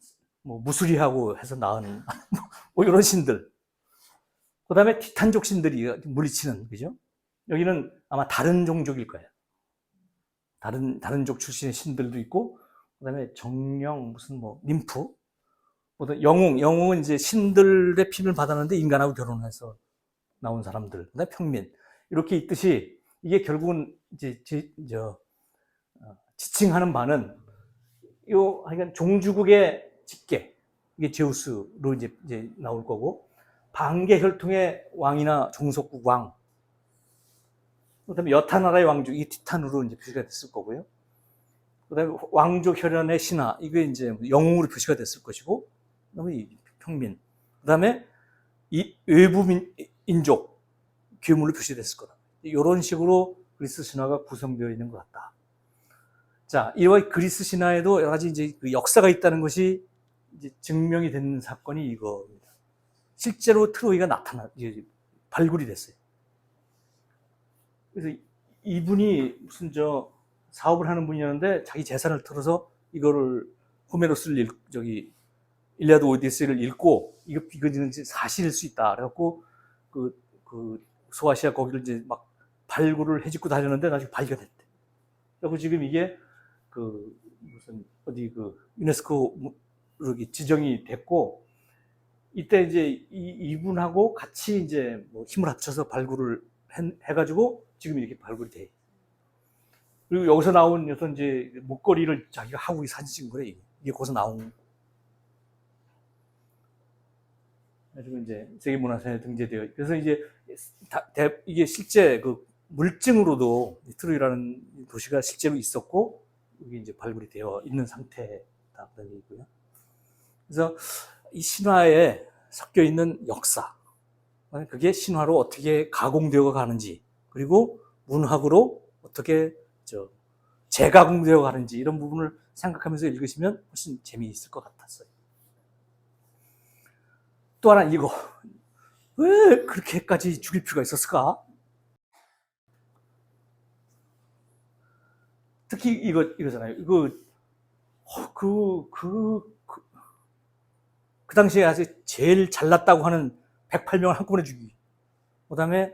뭐 무수리하고 해서 낳은 뭐 이런 신들. 그다음에 티탄족 신들이 물리치는, 그죠? 여기는 아마 다른 종족일 거예요. 다른 족 출신의 신들도 있고, 그다음에 정령 무슨 뭐 님프, 영웅은 이제 신들의 피를 받았는데 인간하고 결혼해서 나온 사람들, 그다음에 평민 이렇게 있듯이 이게 결국은 이제 지칭하는 바는 요 하여간 종주국의 직계, 이게 제우스로 이제 나올 거고, 반계 혈통의 왕이나 종속국 왕, 그다음에 여타나라의 왕족, 이 티탄으로 이제 표시가 됐을 거고요. 그다음에 왕족 혈연의 신화, 이게 이제 영웅으로 표시가 됐을 것이고, 그다음에 이 평민, 그다음에 이 외부 인족 괴물로 표시됐을 거다. 이런 식으로 그리스 신화가 구성되어 있는 것 같다. 자, 이와 그리스 신화에도 여러 가지 이제 그 역사가 있다는 것이 이제 증명이 된 사건이 이거입니다. 실제로 트로이가 발굴이 됐어요. 그래서 이분이 무슨 사업을 하는 분이었는데 자기 재산을 털어서 이거를 호메로스를 일리아드 오디세이를 읽고 이거는 사실일 수 있다. 그래갖고 그 소아시아 거기를 이제 막 발굴을 해짓고 다녔는데 나중에 발견했대. 그리고 지금 이게 무슨 어디 유네스코 지정이 됐고, 이때 이제 이분하고 같이 이제 뭐 힘을 합쳐서 발굴을 해가지고 지금 이렇게 발굴이 돼. 그리고 여기서 나온 이제 목걸이를 자기가 하고 사진 찍은 거래. 이게 거기서 나온. 그래가지고 이제 세계문화유산에 등재되어. 그래서 이제 이게 실제 물증으로도 트로이라는 도시가 실제로 있었고, 이게 이제 발굴이 되어 있는 상태다 그런 얘기고요. 그래서 이 신화에 섞여 있는 역사, 그게 신화로 어떻게 가공되어 가는지, 그리고 문학으로 어떻게 재가공되어 가는지, 이런 부분을 생각하면서 읽으시면 훨씬 재미있을 것 같았어요. 또 하나 이거, 왜 그렇게까지 죽일 필요가 있었을까? 특히 이거잖아요. 그 당시에 아주 제일 잘났다고 하는 108명을 한꺼번에 죽이기. 그 다음에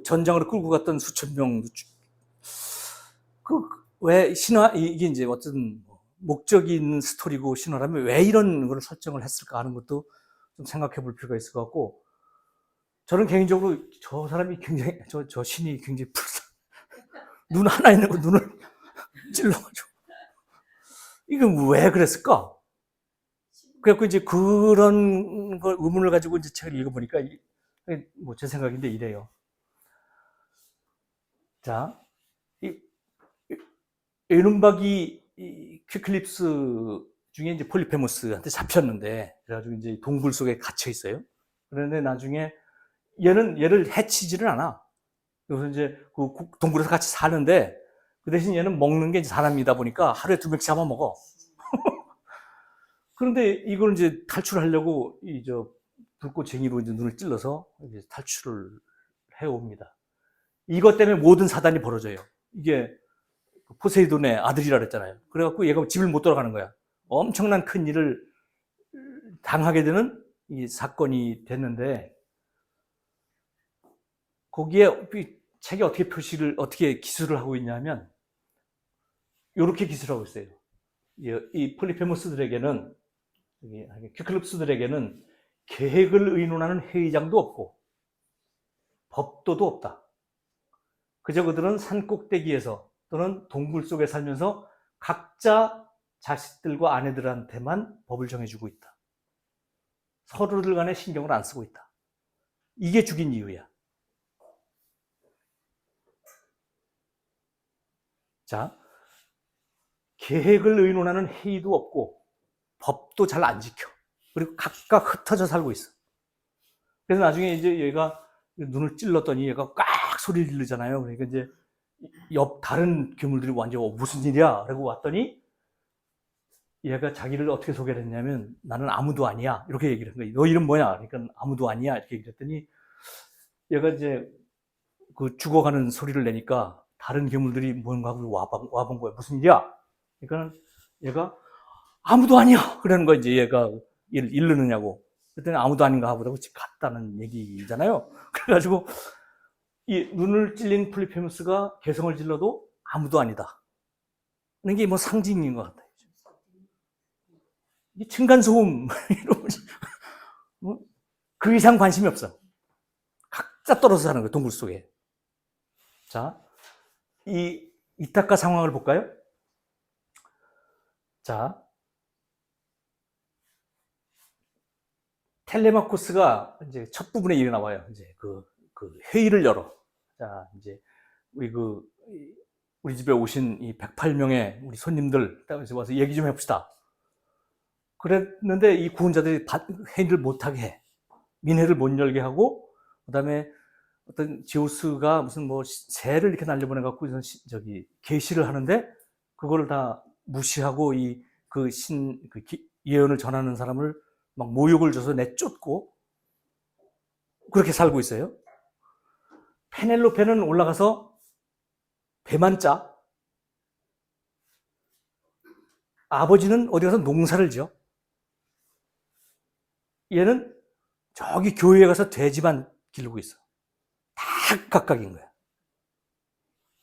전장으로 끌고 갔던 수천 명. 왜 이게 이제 어떤 목적이 있는 스토리고 신화라면 왜 이런 걸 설정을 했을까 하는 것도 좀 생각해 볼 필요가 있을 것 같고, 저는 개인적으로 저 사람이 굉장히, 저 신이 굉장히 눈 하나 있는 거 눈을 찔러가지고. 이게 왜 그랬을까? 그래갖고 이제 그런 걸 의문을 가지고 이제 책을 읽어보니까, 뭐 제 생각인데 이래요. 자, 에눈박이 퀴클립스 중에 이제 폴리페모스한테 잡혔는데, 그래가지고 이제 동굴 속에 갇혀 있어요. 그런데 나중에 얘를 해치지를 않아. 그래서 이제 동굴에서 같이 사는데, 그 대신 얘는 먹는 게 사람이다 보니까 하루에 2명씩 잡아먹어. 그런데 이걸 이제 탈출하려고 불꽃쟁이로 이제 눈을 찔러서 이제 탈출을 해옵니다. 이것 때문에 모든 사단이 벌어져요. 이게 포세이돈의 아들이라 그랬잖아요. 그래갖고 얘가 집을 못 돌아가는 거야. 엄청난 큰 일을 당하게 되는 이 사건이 됐는데, 거기에 책이 어떻게 기술을 하고 있냐면, 이렇게 기술을 하고 있어요. 이 폴리페모스들에게는, 퀴클립스들에게는 계획을 의논하는 회의장도 없고 법도도 없다. 그저 그들은 산 꼭대기에서 또는 동굴 속에 살면서 각자 자식들과 아내들한테만 법을 정해주고 있다. 서로들 간에 신경을 안 쓰고 있다. 이게 죽인 이유야. 자, 계획을 의논하는 회의도 없고 법도 잘 안 지켜. 그리고 각각 흩어져 살고 있어. 그래서 나중에 이제 얘가 눈을 찔렀더니 얘가 꽉 소리를 지르잖아요. 그러니까 이제 다른 괴물들이 완전 무슨 일이야? 라고 왔더니 얘가 자기를 어떻게 소개를 했냐면, 나는 아무도 아니야. 이렇게 얘기를 한 거예요. 너 이름 뭐냐? 그러니까 아무도 아니야. 이렇게 얘기를 했더니 얘가 이제 죽어가는 소리를 내니까 다른 괴물들이 뭔가 하고 와본 거야. 무슨 일이야? 그러니까 얘가 아무도 아니야. 그러는 거야. 이제 얘가 얘를 잃느냐고. 그랬더니 아무도 아닌가 보다고 집 갔다는 얘기잖아요. 그래가지고 이 눈을 찔린 폴리페모스가 개성을 질러도 아무도 아니다. 그런 게 뭐 상징인 것 같아요. 이 층간소음 그 이상 관심이 없어. 각자 떨어져 사는 거예요. 동굴 속에. 자, 이 이타카 상황을 볼까요? 자, 텔레마코스가 이제 첫 부분에 일어 나와요. 이제 그 회의를 열어. 자, 이제 우리 집에 오신 이 108명의 우리 손님들, 와서 얘기 좀 해봅시다. 그랬는데 이 구원자들이 회의를 못하게 해. 민회를 못 열게 하고, 그 다음에 어떤 제우스가 무슨 새를 이렇게 날려보내갖고 계시를 하는데, 그거를 다 무시하고 예언을 전하는 사람을 막 모욕을 줘서 내쫓고, 그렇게 살고 있어요. 페넬로페는 올라가서 배만 짜. 아버지는 어디 가서 농사를 지어. 얘는 저기 교회에 가서 돼지만 기르고 있어. 다 각각인 거야.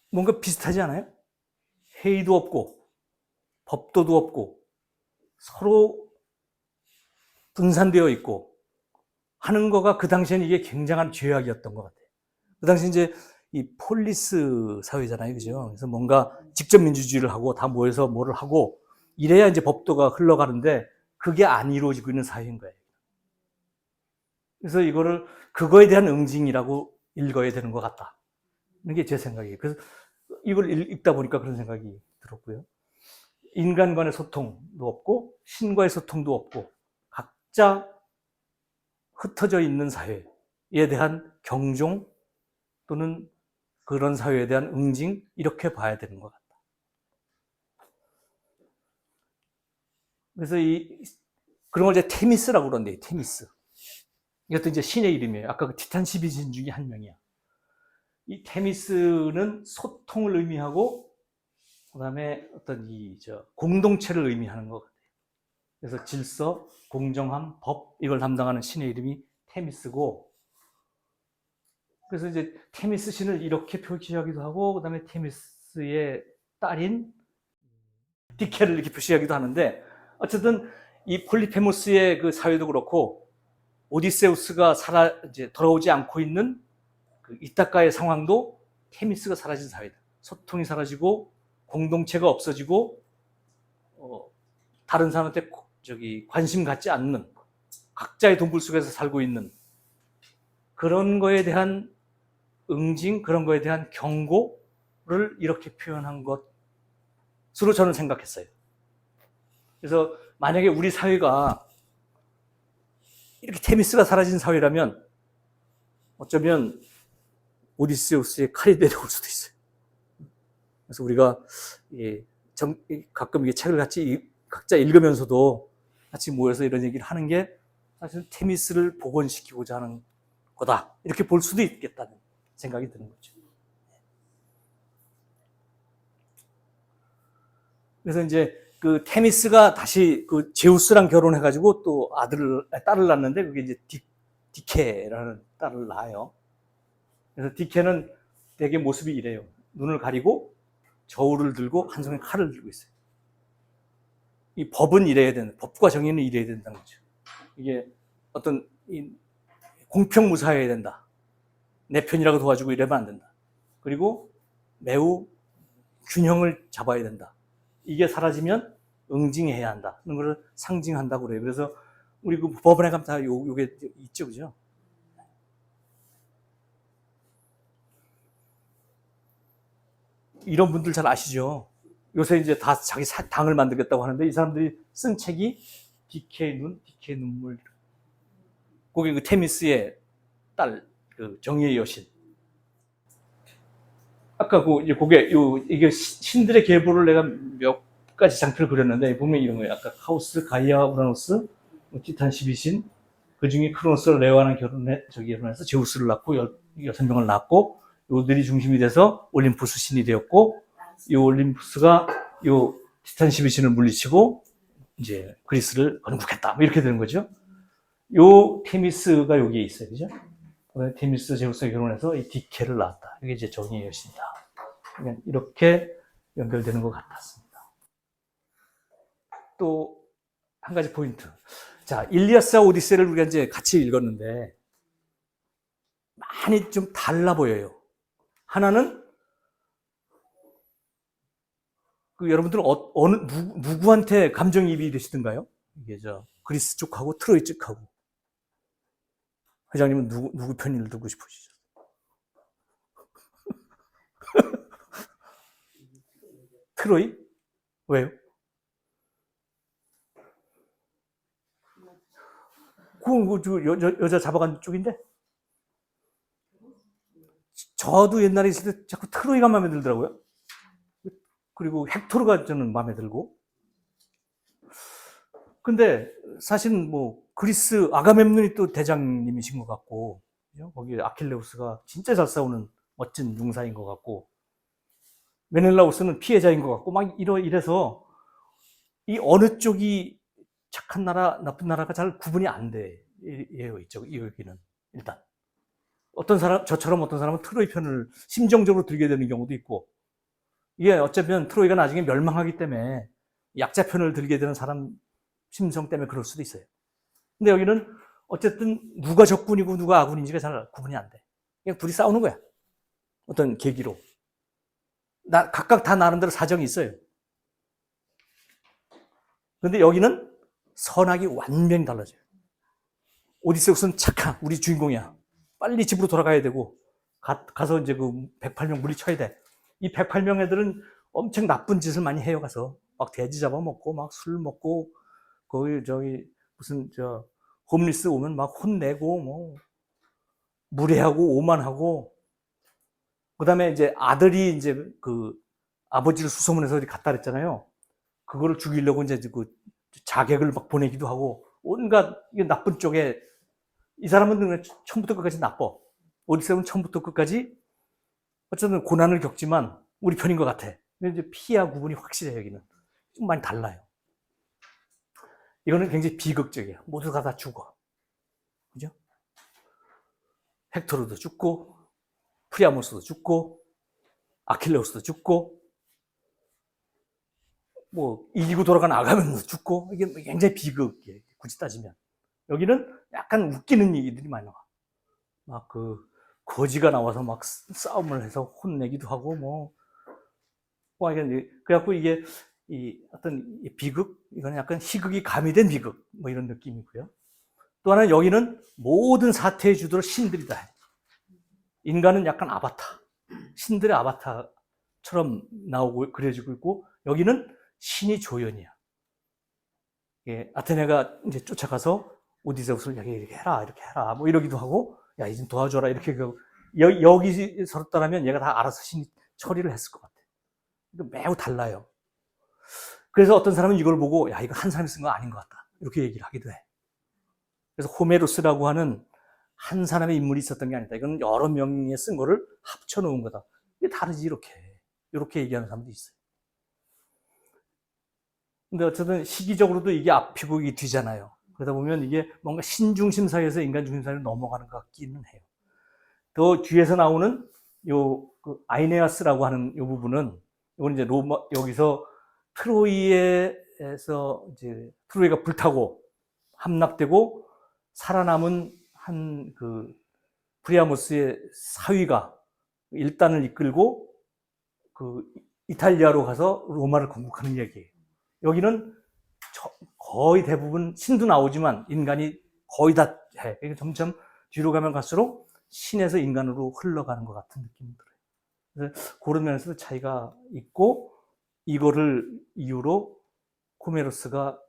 뭔가 비슷하지 않아요? 회의도 없고, 법도도 없고, 서로 분산되어 있고, 하는 거가 그 당시에는 이게 굉장한 죄악이었던 것 같아요. 그 당시 이제 이 폴리스 사회잖아요. 그죠? 그래서 뭔가 직접 민주주의를 하고 다 모여서 뭐를 하고 이래야 이제 법도가 흘러가는데 그게 안 이루어지고 있는 사회인 거예요. 그래서 이거를 그거에 대한 응징이라고 읽어야 되는 것 같다. 이게 제 생각이에요. 그래서 이걸 읽다 보니까 그런 생각이 들었고요. 인간 간의 소통도 없고 신과의 소통도 없고 각자 흩어져 있는 사회에 대한 경종 또는 그런 사회에 대한 응징 이렇게 봐야 되는 것 같다. 그래서 그런 걸 이제 테미스라고 그러는데 테미스. 이것도 이제 신의 이름이에요. 아까 그 티탄 12신 중에 한 명이야. 이 테미스는 소통을 의미하고 그다음에 어떤 공동체를 의미하는 것 같아요. 그래서 질서, 공정함, 법 이걸 담당하는 신의 이름이 테미스고 그래서 이제 테미스 신을 이렇게 표시하기도 하고 그다음에 테미스의 딸인 디케를 이렇게 표시하기도 하는데 어쨌든 이 폴리페모스의 그 사회도 그렇고 오디세우스가 이제 돌아오지 않고 있는 그 이타카의 상황도 테미스가 사라진 사회다. 소통이 사라지고 공동체가 없어지고 다른 사람한테 관심 갖지 않는 각자의 동굴 속에서 살고 있는 그런 거에 대한 응징, 그런 거에 대한 경고를 이렇게 표현한 것으로 저는 생각했어요. 그래서 만약에 우리 사회가 이렇게 테미스가 사라진 사회라면 어쩌면 오디세우스의 칼이 내려올 수도 있어요. 그래서 우리가 가끔 이게 책을 같이 각자 읽으면서도 같이 모여서 이런 얘기를 하는 게 사실 테미스를 복원시키고자 하는 거다. 이렇게 볼 수도 있겠다는 생각이 드는 거죠. 그래서 이제 그 테미스가 다시 그 제우스랑 결혼해가지고 또 딸을 낳는데 그게 이제 디케라는 딸을 낳아요. 그래서 디케는 되게 모습이 이래요. 눈을 가리고 저울을 들고 한 손에 칼을 들고 있어요. 이 법은 이래야 되는, 법과 정의는 이래야 된다는 거죠. 이게 어떤 공평무사해야 된다. 내 편이라고 도와주고 이러면 안 된다. 그리고 매우 균형을 잡아야 된다. 이게 사라지면 응징해야 한다. 그런 걸 상징한다고 그래요. 그래서 우리 그 법원에 가면 다 요게 있죠, 그죠? 이런 분들 잘 아시죠? 요새 이제 다 자기 당을 만들겠다고 하는데 이 사람들이 쓴 책이 디케의 눈, 디케의 눈물. 거기 그 테미스의 딸, 그 정의의 여신. 아까 이게 신들의 계보를 내가 몇 가지 장표를 그렸는데 보면 이런 거예요. 아까 카오스, 가이아, 우라노스, 티탄 12신, 그 중에 크로노스를 레오랑 결혼해서 제우스를 낳고 6명을 낳고 요들이 중심이 돼서 올림푸스 신이 되었고 이 올림푸스가 요 티탄 12신을 물리치고 이제 그리스를 건국했다. 뭐 이렇게 되는 거죠. 요 테미스가 여기에 있어요. 그죠? 테미스 제우스가 결혼해서 이 디케를 낳았다. 이게 이제 정의의 여신이다. 그러니까 이렇게 연결되는 것 같았습니다. 또 한 가지 포인트. 자, 일리아스와 오디세이를 우리가 이제 같이 읽었는데 많이 좀 달라 보여요. 하나는 여러분들은 누구한테 감정이입이 되시던가요? 이게 그리스 쪽하고 트로이 쪽하고. 회장님은 누구 편을 들고 싶으시죠? 트로이? 왜요? 그건 여자 잡아간 쪽인데? 저도 옛날에 있을 때 자꾸 트로이가 마음에 들더라고요. 그리고 헥토르가 저는 마음에 들고. 근데 사실은 뭐 그리스 아가멤논이 또 대장님이신 것 같고, 거기 아킬레우스가 진짜 잘 싸우는 멋진 용사인 것 같고, 메넬라우스는 피해자인 것 같고, 막 이래서 이 어느 쪽이 착한 나라, 나쁜 나라가 잘 구분이 안 돼. 여기는. 일단. 어떤 사람, 저처럼 어떤 사람은 트로이 편을 심정적으로 들게 되는 경우도 있고, 이게 어쩌면 트로이가 나중에 멸망하기 때문에 약자 편을 들게 되는 사람 심성 때문에 그럴 수도 있어요. 근데 여기는 어쨌든 누가 적군이고 누가 아군인지가 잘 구분이 안 돼. 그냥 둘이 싸우는 거야. 어떤 계기로. 각각 다 나름대로 사정이 있어요. 근데 여기는 선악이 완전히 달라져요. 오디세우스는 착한 우리 주인공이야. 빨리 집으로 돌아가야 되고 가서 이제 그 108명 물리쳐야 돼. 이 108명 애들은 엄청 나쁜 짓을 많이 해요. 가서 막 돼지 잡아먹고 막 술 먹고 거기 저기 무슨 저 홈리스 오면 막 혼내고 뭐 무례하고 오만하고, 그다음에 이제 아들이 이제 그 아버지를 수소문해서 갖다 랬잖아요. 그거를 죽이려고 이제 그 자객을 막 보내기도 하고 온갖 나쁜 쪽에, 이 사람은 처음부터 끝까지 나빠. 오디세우는 처음부터 끝까지 어쨌든 고난을 겪지만 우리 편인 것 같아. 근데 이제 피와 구분이 확실해요. 여기는 좀 많이 달라요. 이거는 굉장히 비극적이에요. 모두가 다 죽어. 그죠? 헥토르도 죽고, 프리아모스도 죽고, 아킬레우스도 죽고, 뭐 이기고 돌아간 아가멤논도 죽고, 이게 굉장히 비극이에요. 굳이 따지면. 여기는 약간 웃기는 얘기들이 많이 나와. 막 그 거지가 나와서 막 싸움을 해서 혼내기도 하고 뭐 그래갖고 이게 이 어떤 비극, 이거는 약간 희극이 가미된 비극 뭐 이런 느낌이고요. 또 하나는 여기는 모든 사태의 주도를 신들이 다 해. 인간은 약간 아바타, 신들의 아바타처럼 나오고 그려지고 있고, 여기는 신이 조연이야. 예, 아테네가 이제 쫓아가서 오디세우스를 이렇게 해라, 이렇게 해라, 뭐 이러기도 하고, 야, 이제 도와줘라, 이렇게 여기 서었다라면 얘가 다 알아서 신이 처리를 했을 것 같아. 매우 달라요. 그래서 어떤 사람은 이걸 보고, 야, 이거 한 사람이 쓴 거 아닌 것 같다, 이렇게 얘기를 하기도 해. 그래서 호메로스라고 하는 한 사람의 인물이 있었던 게 아니다. 이건 여러 명이 쓴 거를 합쳐놓은 거다. 이게 다르지, 이렇게 얘기하는 사람도 있어요. 근데 어쨌든 시기적으로도 이게 앞이고 이게 뒤잖아요. 그러다 보면 이게 뭔가 신중심 사이에서 인간 중심 사이로 넘어가는 것 같기는 해요. 더 뒤에서 나오는 그 아이네아스라고 하는 이 부분은, 이건 이제 여기서 트로이에서 이제 트로이가 불타고 함락되고 살아남은 한 그 프리아모스의 사위가 일단을 이끌고 그 이탈리아로 가서 로마를 건국하는 얘기예요. 여기는 거의 대부분 신도 나오지만 인간이 거의 다 해. 점점 뒤로 가면 갈수록 신에서 인간으로 흘러가는 것 같은 느낌이 들어요. 그래서 그런 면에서도 차이가 있고, 이거를 이유로 호메로스가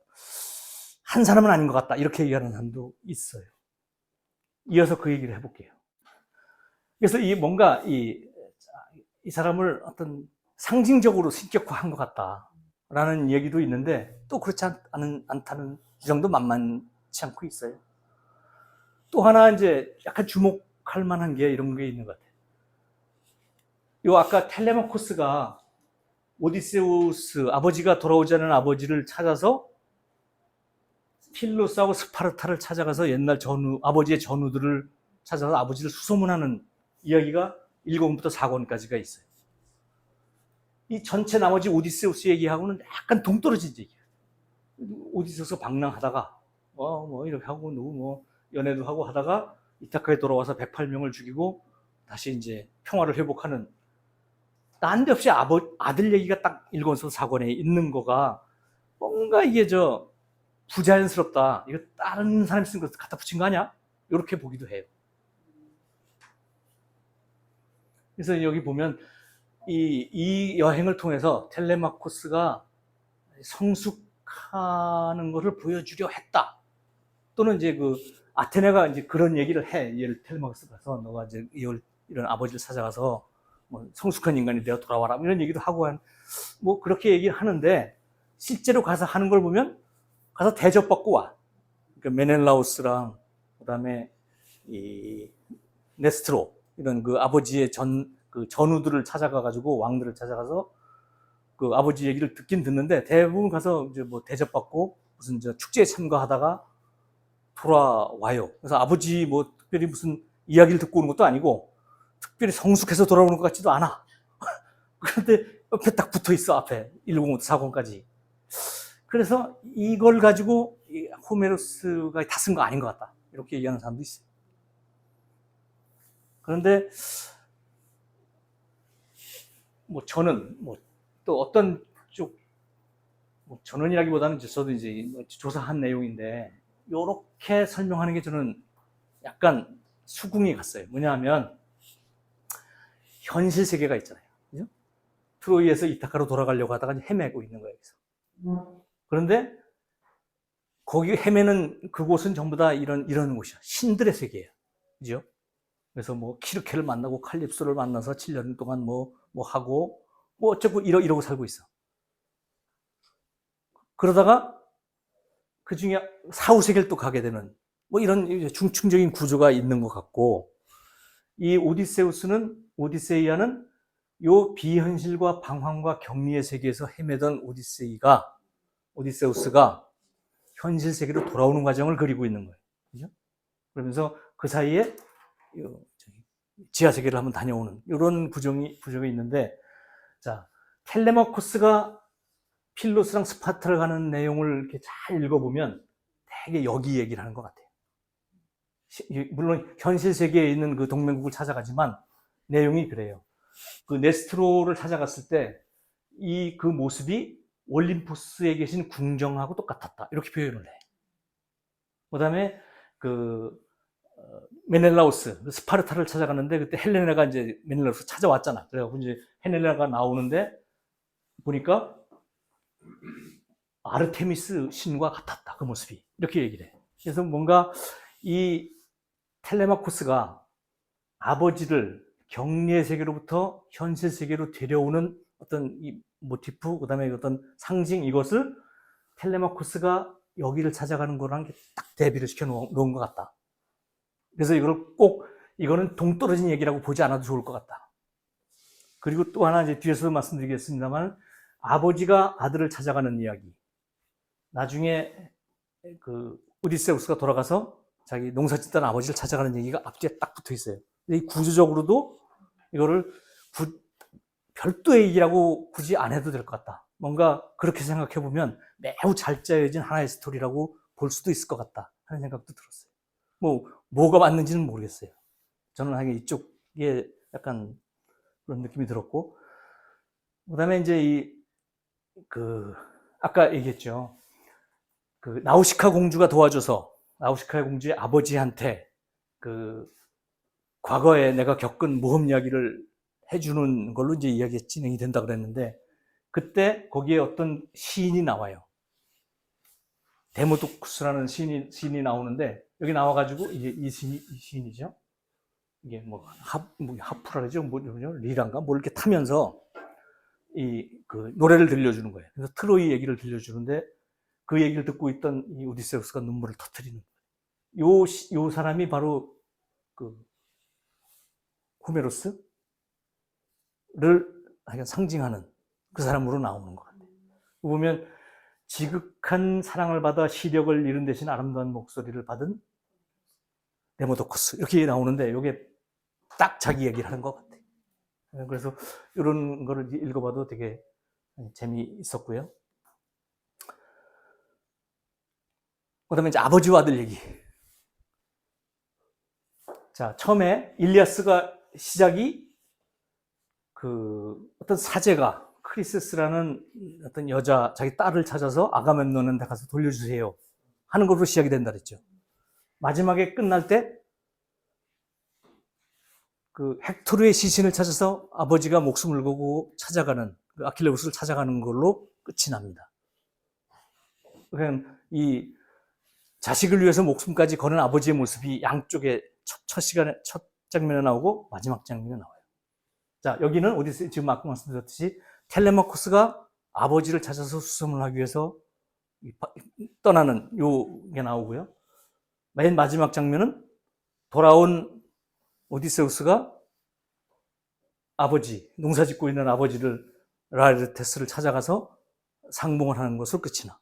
한 사람은 아닌 것 같다, 이렇게 얘기하는 사람도 있어요. 이어서 그 얘기를 해볼게요. 그래서 뭔가 이 사람을 어떤 상징적으로 신격화한 것 같다라는 얘기도 있는데, 또 그렇지 않다는 주장도 만만치 않고 있어요. 또 하나 이제 약간 주목할 만한 게 이런 게 있는 것 같아요. 아까 텔레마코스가 오디세우스, 아버지가 돌아오지 않은 아버지를 찾아서 필로스하고 스파르타를 찾아가서 옛날 아버지의 전우들을 찾아서 아버지를 수소문하는 이야기가 1권부터 4권까지가 있어요. 이 전체 나머지 오디세우스 얘기하고는 약간 동떨어진 얘기예요. 오디세우스가 방랑하다가 뭐 이렇게 하고 누구 뭐 연애도 하고 하다가 이타카에 돌아와서 108명을 죽이고 다시 이제 평화를 회복하는, 난데없이 아들 얘기가 딱 1권에서 4권에 있는 거가 뭔가 이게 부자연스럽다, 이거 다른 사람이 쓴 거 갖다 붙인 거 아니야? 이렇게 보기도 해요. 그래서 여기 보면 이 여행을 통해서 텔레마코스가 성숙하는 것을 보여주려 했다. 또는 이제 그 아테네가 이제 그런 얘기를 해. 텔레마코스 가서 너가 이제 이런 아버지를 찾아가서 뭐 성숙한 인간이 되어 돌아와라, 이런 얘기도 하고 뭐 그렇게 얘기를 하는데, 실제로 가서 하는 걸 보면 가서 대접받고 와. 그러니까 메넬라우스랑 그다음에 이 네스트로, 이런 그 아버지의 전우들을 찾아가 가지고, 왕들을 찾아가서 그 아버지 얘기를 듣긴 듣는데 대부분 가서 이제 뭐 대접받고 무슨 저 축제에 참가하다가 돌아와요. 그래서 아버지 뭐 특별히 무슨 이야기를 듣고 오는 것도 아니고 특별히 성숙해서 돌아오는 것 같지도 않아. 그런데 옆에 딱 붙어 있어, 앞에 105부터 4권까지. 그래서 이걸 가지고 호메로스가 다 쓴 거 아닌 것 같다, 이렇게 얘기하는 사람도 있어요. 그런데 뭐 저는 뭐 또 어떤 쪽, 뭐 전원이라기보다는 저도 이제 조사한 내용인데 이렇게 설명하는 게 저는 약간 수긍이 갔어요. 뭐냐면 현실 세계가 있잖아요. 그죠? 트로이에서 이타카로 돌아가려고 하다가 헤매고 있는 거예요. 그런데 거기 헤매는 그곳은 전부 다 이런 곳이야. 신들의 세계예요. 그죠? 그래서 뭐 키르케를 만나고 칼립소를 만나서 7년 동안 뭐 하고 뭐 어쩌고 이러고 살고 있어. 그러다가 그 중에 사후세계를 또 가게 되는 뭐 이런 중층적인 구조가 있는 것 같고, 이 오디세이아는 요 비현실과 방황과 격리의 세계에서 헤매던 오디세우스가 현실 세계로 돌아오는 과정을 그리고 있는 거예요. 그죠? 그러면서 그 사이에 지하 세계를 한번 다녀오는 이런 구조가 있는데, 자, 텔레마코스가 필로스랑 스파르타를 가는 내용을 이렇게 잘 읽어보면 되게 여기 얘기를 하는 것 같아요. 물론 현실 세계에 있는 그 동맹국을 찾아가지만 내용이 그래요. 그 네스트로를 찾아갔을 때 그 모습이 올림푸스에 계신 궁정하고 똑같았다, 이렇게 표현을 해. 그다음에 메넬라우스, 스파르타를 찾아갔는데 그때 헬레나가 이제 메넬라우스 찾아왔잖아. 그래가지고 이제 헬레나가 나오는데 보니까 아르테미스 신과 같았다, 그 모습이. 이렇게 얘기를 해. 그래서 뭔가 이 텔레마코스가 아버지를 격리의 세계로부터 현실 세계로 데려오는 어떤 이 모티프, 그 다음에 어떤 상징, 이것을 텔레마코스가 여기를 찾아가는 거랑 딱 대비를 시켜 놓은 것 같다. 그래서 이거는 동떨어진 얘기라고 보지 않아도 좋을 것 같다. 그리고 또 하나 이제 뒤에서도 말씀드리겠습니다만, 아버지가 아들을 찾아가는 이야기. 나중에 그 오디세우스가 돌아가서 자기 농사 짓던 아버지를 찾아가는 얘기가 앞뒤에 딱 붙어 있어요. 이 구조적으로도 이거를 별도의 얘기라고 굳이 안 해도 될 것 같다. 뭔가 그렇게 생각해 보면 매우 잘 짜여진 하나의 스토리라고 볼 수도 있을 것 같다 하는 생각도 들었어요. 뭐가 맞는지는 모르겠어요. 저는 하긴 이쪽에 약간 그런 느낌이 들었고, 그다음에 이제 아까 얘기했죠. 그 나우시카 공주가 도와줘서 나우시카 공주의 아버지한테 과거에 내가 겪은 모험 이야기를 해주는 걸로 이제 이야기가 진행이 된다 그랬는데, 그때 거기에 어떤 시인이 나와요. 데모도쿠스라는 시인이 나오는데, 여기 나와가지고 이제 이 시인이죠. 이게 하프라 그러죠, 리란가 뭐 이렇게 타면서 그 노래를 들려주는 거예요. 그래서 트로이 얘기를 들려주는데, 그 얘기를 듣고 있던 이 오디세우스가 눈물을 터뜨리는 거예요. 요 사람이 바로 그 호메로스를 상징하는 그 사람으로 나오는 것 같아요. 보면 지극한 사랑을 받아 시력을 잃은 대신 아름다운 목소리를 받은 데모도코스, 이렇게 나오는데 이게 딱 자기 얘기를 하는 것 같아요. 그래서 이런 거를 읽어봐도 되게 재미있었고요. 그다음에 이제 아버지와 아들 얘기. 자, 처음에 일리아스가 시작이 어떤 사제가 크리세스라는 어떤 여자, 자기 딸을 찾아서 아가멤논한테 가서 돌려주세요 하는 것으로 시작이 된다 그랬죠. 마지막에 끝날 때 헥토르의 시신을 찾아서 아버지가 목숨을 걸고 찾아가는, 아킬레우스를 찾아가는 걸로 끝이 납니다. 그냥 이 자식을 위해서 목숨까지 거는 아버지의 모습이 양쪽에 첫 장면에 나오고 마지막 장면에 나와요. 자, 여기는 오디세이, 지금 아까 말씀드렸듯이 텔레마코스가 아버지를 찾아서 수소문을 하기 위해서 떠나는 요게 나오고요. 맨 마지막 장면은 돌아온 오디세우스가 농사 짓고 있는 아버지를 라르테스를 찾아가서 상봉을 하는 것으로 끝이 나.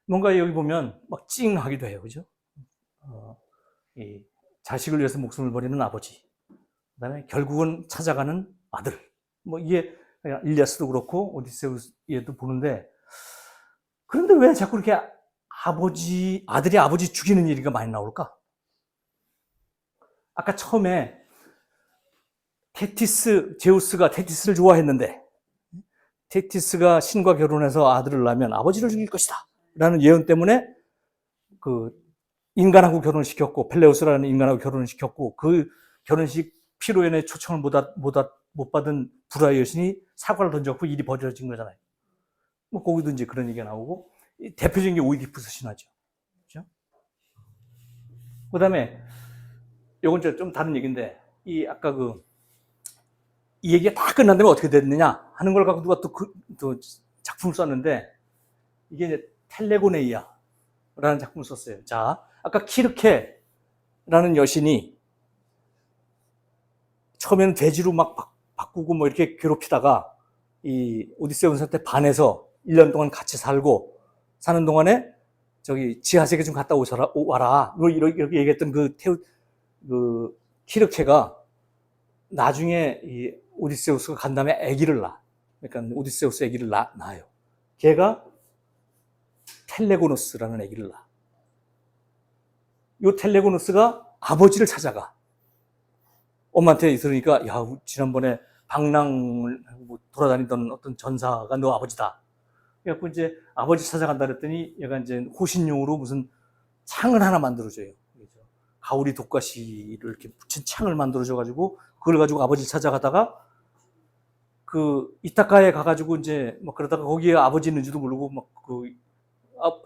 뭔가 여기 보면 막 찡하기도 해요. 그죠? 이 자식을 위해서 목숨을 버리는 아버지. 그 다음에 결국은 찾아가는 아들. 뭐 이게 일리아스도 그렇고 오디세우스에도 보는데, 그런데 왜 자꾸 이렇게 아들이 아버지 죽이는 얘기가 많이 나올까? 아까 처음에 제우스가 테티스를 좋아했는데, 테티스가 신과 결혼해서 아들을 낳으면 아버지를 죽일 것이다 라는 예언 때문에 그 인간하고 결혼을 시켰고, 펠레우스라는 인간하고 결혼을 시켰고, 그 결혼식 피로연의 초청을 못 받은 불화의 여신이 사과를 던졌고 일이 벌어진 거잖아요. 뭐 거기도 이제 그런 얘기가 나오고, 대표적인 게 오이디푸스 신화죠. 그렇죠? 그다음에 요건 좀 다른 얘기인데, 이 아까 이 얘기가 다 끝난 다음에 어떻게 됐느냐 하는 걸 갖고 누가 또 작품을 썼는데, 이게 이제 텔레고네이아라는 작품을 썼어요. 자, 아까 키르케라는 여신이 처음에는 돼지로 막 바꾸고 뭐 이렇게 괴롭히다가 이 오디세우스한테 반해서 1년 동안 같이 살고, 사는 동안에 저기 지하세계 좀 갔다 와라 이렇게 얘기했던 그 키르케가 나중에 이 오디세우스가 간 다음에 아기를 낳아. 그러니까 오디세우스 아기를 낳아요. 걔가 텔레고노스라는 아기를 낳아. 이 텔레고노스가 아버지를 찾아가. 엄마한테 들으니까, 야, 지난번에 방랑을 돌아다니던 어떤 전사가 너 아버지다. 그래갖고 이제 아버지 찾아간다 그랬더니 얘가 이제 호신용으로 무슨 창을 하나 만들어줘요. 가오리 독가시를 이렇게 붙인 창을 만들어줘가지고, 그걸 가지고 아버지를 찾아가다가 이타카에 가가지고 이제 막 그러다가 거기에 아버지 있는지도 모르고 막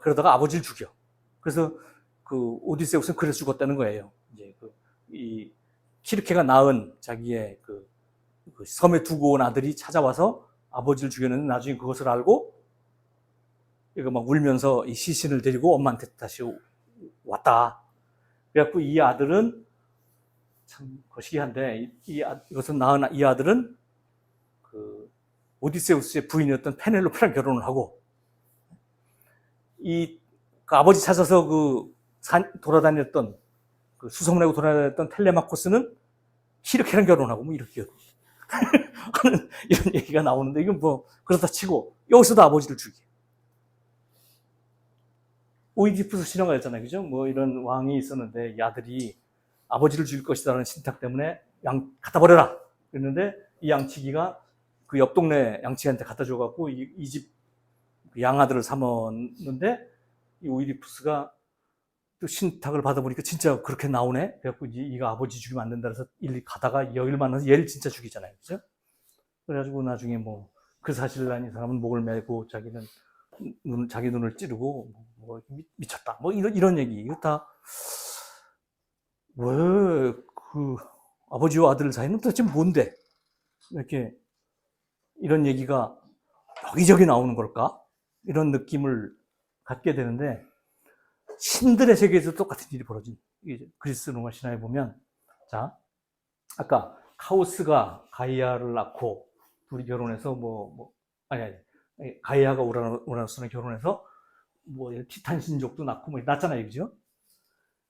그러다가 아버지를 죽여. 그래서 오디세우스는 그래서 죽었다는 거예요. 이제 이 키르케가 낳은 자기의 그 섬에 두고 온 아들이 찾아와서 아버지를 죽였는데, 나중에 그것을 알고 이거 막 울면서 이 시신을 데리고 엄마한테 다시 왔다. 그래갖고 이 아들은 참 거시기한데, 이것은 낳은 이 아들은 오디세우스의 부인이었던 페넬로페랑 결혼을 하고, 그 아버지 찾아서 돌아다녔던 수소문하고 돌아다녔던 텔레마코스는 키르케랑 결혼하고 뭐 이렇게 하는 이런 얘기가 나오는데, 이건 뭐 그렇다 치고 여기서도 아버지를 죽여. 오이디푸스 신화가 있잖아요. 그죠? 뭐 이런 왕이 있었는데 이 아들이 아버지를 죽일 것이다라는 신탁 때문에 갖다 버려라. 그랬는데 이 양치기가 그 옆 동네 양치기한테 갖다 줘갖고 이 집 양아들을 삼았는데, 이 오이디푸스가 또 신탁을 받아보니까 진짜 그렇게 나오네. 그래갖고 이가 아버지 죽이면 안 된다 해서 일리 가다가 여길 만나서 얘를 진짜 죽이잖아요. 그죠? 그래가지고 나중에 뭐 그 사실을 안 이 사람은 목을 메고 자기 눈을 찌르고 뭐 미쳤다. 뭐 이런 얘기. 이거 다 왜 아버지와 아들 사이는 도대체 뭔데? 이렇게 이런 얘기가 여기저기 나오는 걸까? 이런 느낌을 갖게 되는데, 신들의 세계에서 똑같은 일이 벌어진, 그리스 로마 신화에 보면, 자, 아까 카오스가 가이아를 낳고 둘이 결혼해서 아니 가이아가 우라노스랑 결혼해서 뭐 티탄 신족도 낳고 뭐 낳잖아요. 그죠?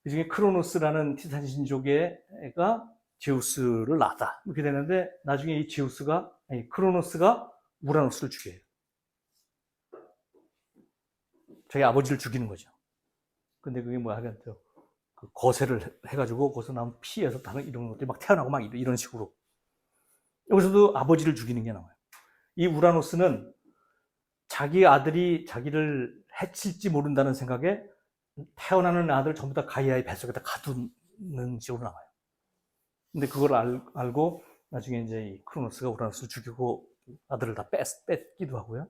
그 중에 크로노스라는 티탄 신족의 애가 제우스를 낳았다. 이렇게 되는데, 나중에 이 크로노스가 우라노스를 죽여요. 자기 아버지를 죽이는 거죠. 근데 그게 뭐 하여간 거세를 해가지고 거기서 나온 피에서 다른 이런 것들이 막 태어나고 막 이런 식으로. 여기서도 아버지를 죽이는 게 나와요. 이 우라노스는 자기 아들이 자기를 해칠지 모른다는 생각에 태어나는 아들 전부 다 가이아의 뱃속에다 가두는 식으로 나와요. 근데 그걸 알고 나중에 이제 이 크로노스가 우라노스를 죽이고 아들을 다 뺏기도 하고요.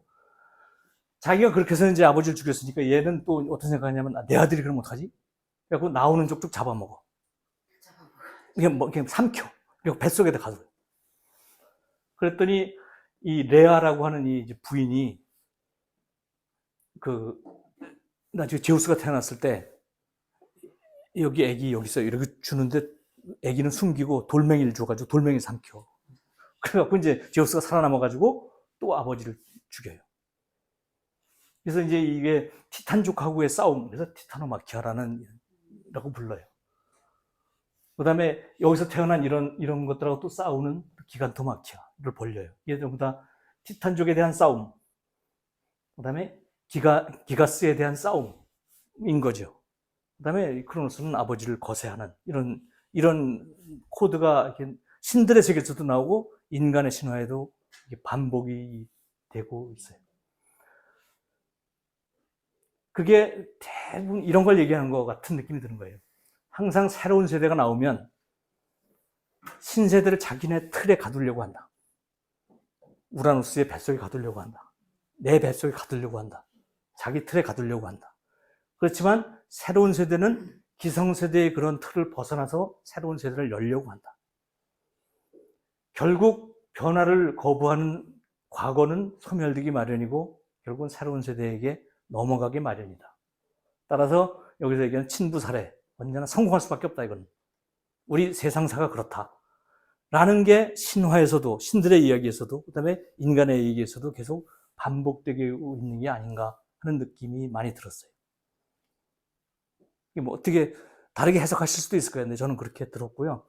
자기가 그렇게 해서 이제 아버지를 죽였으니까 얘는 또 어떤 생각하냐면, 내 아들이 그러면 어떡하지? 그래갖고 나오는 족족 잡아먹어. 그냥 삼켜. 그리고 뱃속에다 가둬요. 그랬더니 이 레아라고 하는 이 부인이 나중에 제우스가 태어났을 때 여기 애기 여기 있어요 이렇게 주는데, 애기는 숨기고 돌멩이를 줘가지고 돌멩이를 삼켜. 그래갖고 이제 제우스가 살아남아가지고 또 아버지를 죽여요. 그래서 이제 이게 티탄족하고의 싸움, 그래서 티타노마키아라는 라고 불러요. 그 다음에 여기서 태어난 이런 것들하고 또 싸우는 기간토마키아를 벌려요. 이게 전부 다 티탄족에 대한 싸움, 그 다음에 기가스에 대한 싸움인 거죠. 그 다음에 크로노스는 아버지를 거세하는 이런 코드가 신들의 세계에서도 나오고 인간의 신화에도 반복이 되고 있어요. 그게 대부분 이런 걸 얘기하는 것 같은 느낌이 드는 거예요. 항상 새로운 세대가 나오면 신세대를 자기네 틀에 가두려고 한다. 우라노스의 뱃속에 가두려고 한다. 내 뱃속에 가두려고 한다. 자기 틀에 가두려고 한다. 그렇지만 새로운 세대는 기성세대의 그런 틀을 벗어나서 새로운 세대를 열려고 한다. 결국 변화를 거부하는 과거는 소멸되기 마련이고 결국은 새로운 세대에게 넘어가기 마련이다. 따라서 여기서 얘기하는 친부사례, 언제나 성공할 수밖에 없다, 이건. 우리 세상사가 그렇다. 라는 게 신화에서도, 신들의 이야기에서도, 그 다음에 인간의 얘기에서도 계속 반복되고 있는 게 아닌가 하는 느낌이 많이 들었어요. 이게 뭐 어떻게 다르게 해석하실 수도 있을 거예요. 저는 그렇게 들었고요.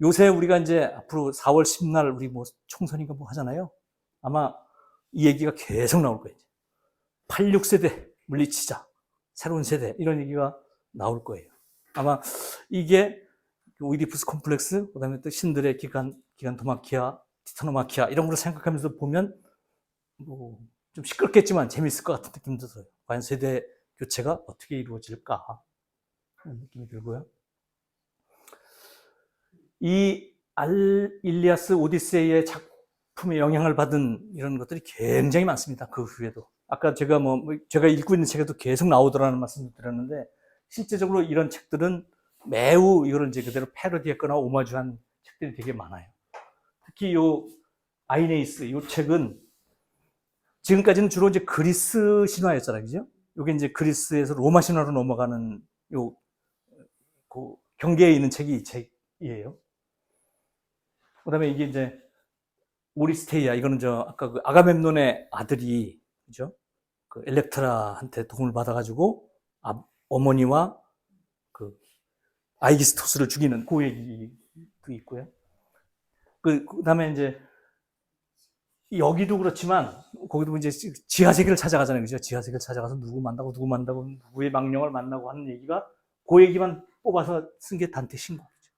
요새 우리가 이제 앞으로 4월 10날 우리 뭐 총선인가 뭐 하잖아요. 아마 이 얘기가 계속 나올 거예요. 86세대 물리치자, 새로운 세대, 이런 얘기가 나올 거예요. 아마 이게 오이디푸스 콤플렉스, 그 다음에 또 신들의 기간토마키아, 티타노마키아, 이런 걸 생각하면서 보면 뭐 좀 시끄럽겠지만 재밌을 것 같은 느낌도 들어요. 과연 세대 교체가 어떻게 이루어질까 하는 느낌이 들고요. 이 일리아스 오디세이의 작품에 영향을 받은 이런 것들이 굉장히 많습니다. 그 후에도. 아까 제가 제가 읽고 있는 책에도 계속 나오더라는 말씀을 드렸는데, 실제적으로 이런 책들은 매우 이거를 이제 그대로 패러디했거나 오마주한 책들이 되게 많아요. 특히 요 아이네이스, 요 책은 지금까지는 주로 이제 그리스 신화였잖아요. 그죠? 요게 이제 그리스에서 로마 신화로 넘어가는 그 경계에 있는 책이 이 책이에요. 그 다음에 이게 이제 오리스테이아, 이거는 아까 그 아가멤논의 아들이, 그죠? 그 엘렉트라한테 도움을 받아가지고 어머니와 그 아이기스토스를 죽이는 그 얘기도 있고요. 그 다음에 이제 여기도 그렇지만 거기도 이제 지하세계를 찾아가잖아요. 그죠? 지하세계를 찾아가서 누구 만나고 누구의 망령을 만나고 하는 얘기가 그 얘기만 뽑아서 쓴 게 단테 신곡이죠.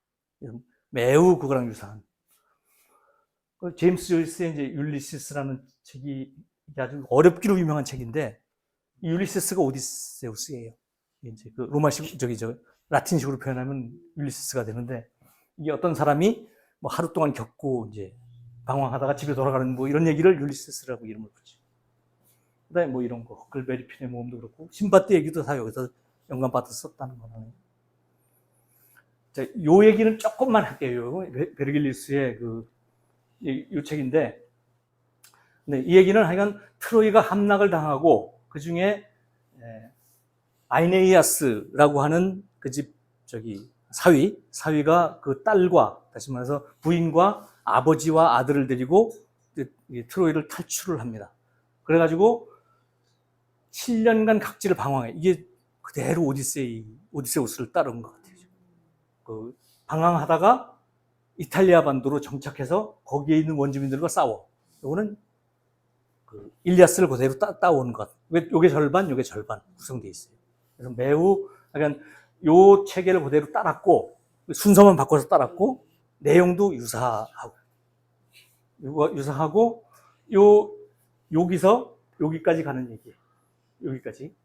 매우 그거랑 유사한. 제임스 조이스의 이제 율리시스라는 책이 아주 어렵기로 유명한 책인데, 이 율리시스가 오디세우스예요. 이제 그 로마식, 라틴식으로 표현하면 율리시스가 되는데, 이게 어떤 사람이 뭐 하루 동안 겪고 이제 방황하다가 집에 돌아가는 뭐 이런 얘기를 율리시스라고 이름을 붙이죠. 그 다음에 뭐 이런 거, 허클베리 핀의 모험도 그렇고, 신바트 얘기도 다 여기서 영감받아서 썼다는 거는. 자, 요 얘기는 조금만 할게요. 베르길리우스의 이 책인데, 네, 이 얘기는 하여간 트로이가 함락을 당하고 그 중에 아이네이아스라고 하는 그 집 사위가 그 딸과, 다시 말해서 부인과 아버지와 아들을 데리고 트로이를 탈출을 합니다. 그래가지고 7년간 각지를 방황해. 이게 그대로 오디세우스를 따른 것 같아요. 그 방황하다가 이탈리아 반도로 정착해서 거기에 있는 원주민들과 싸워. 요거는 그 일리아스를 그대로 따오는 것 같아요. 요게 절반, 요게 절반 구성되어 있어요. 그래서 매우, 그러니까 요 체계를 그대로 따랐고, 순서만 바꿔서 따랐고, 내용도 유사하고, 여기서 여기까지 가는 얘기예요. 여기까지.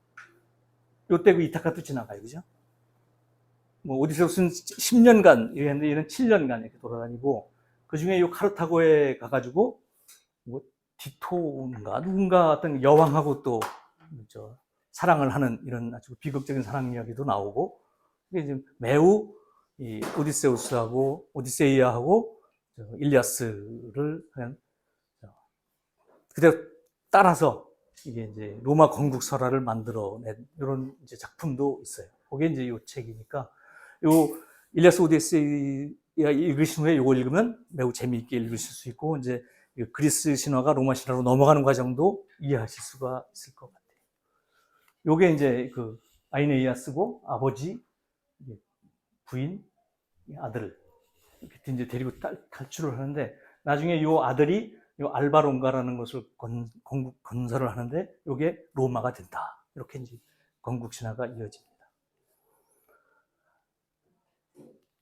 요때 그 이타카도 지나가요. 그죠? 뭐 오디세우스는 10년간, 얘는 7년간 이렇게 돌아다니고, 그 중에 요 카르타고에 가가지고, 뭐 디토인가 누군가 어떤 여왕하고 또 사랑을 하는 이런 아주 비극적인 사랑 이야기도 나오고, 이게 지금 매우 이 오디세이아하고 일리아스를 그냥 그대로 따라서 이게 이제 로마 건국설화를 만들어낸 이런 이제 작품도 있어요. 그게 이제 이 책이니까, 요 일리아스 오디세이아 읽으신 후에 이걸 읽으면 매우 재미있게 읽으실 수 있고, 이제 그리스 신화가 로마 신화로 넘어가는 과정도 이해하실 수가 있을 것 같아요. 요게 이제 그 아이네이아스고 아버지, 부인, 아들 이렇게 이제 데리고 탈출을 하는데 나중에 요 아들이 요 알바론가라는 것을 건설을 하는데 요게 로마가 된다. 이렇게 이제 건국 신화가 이어집니다.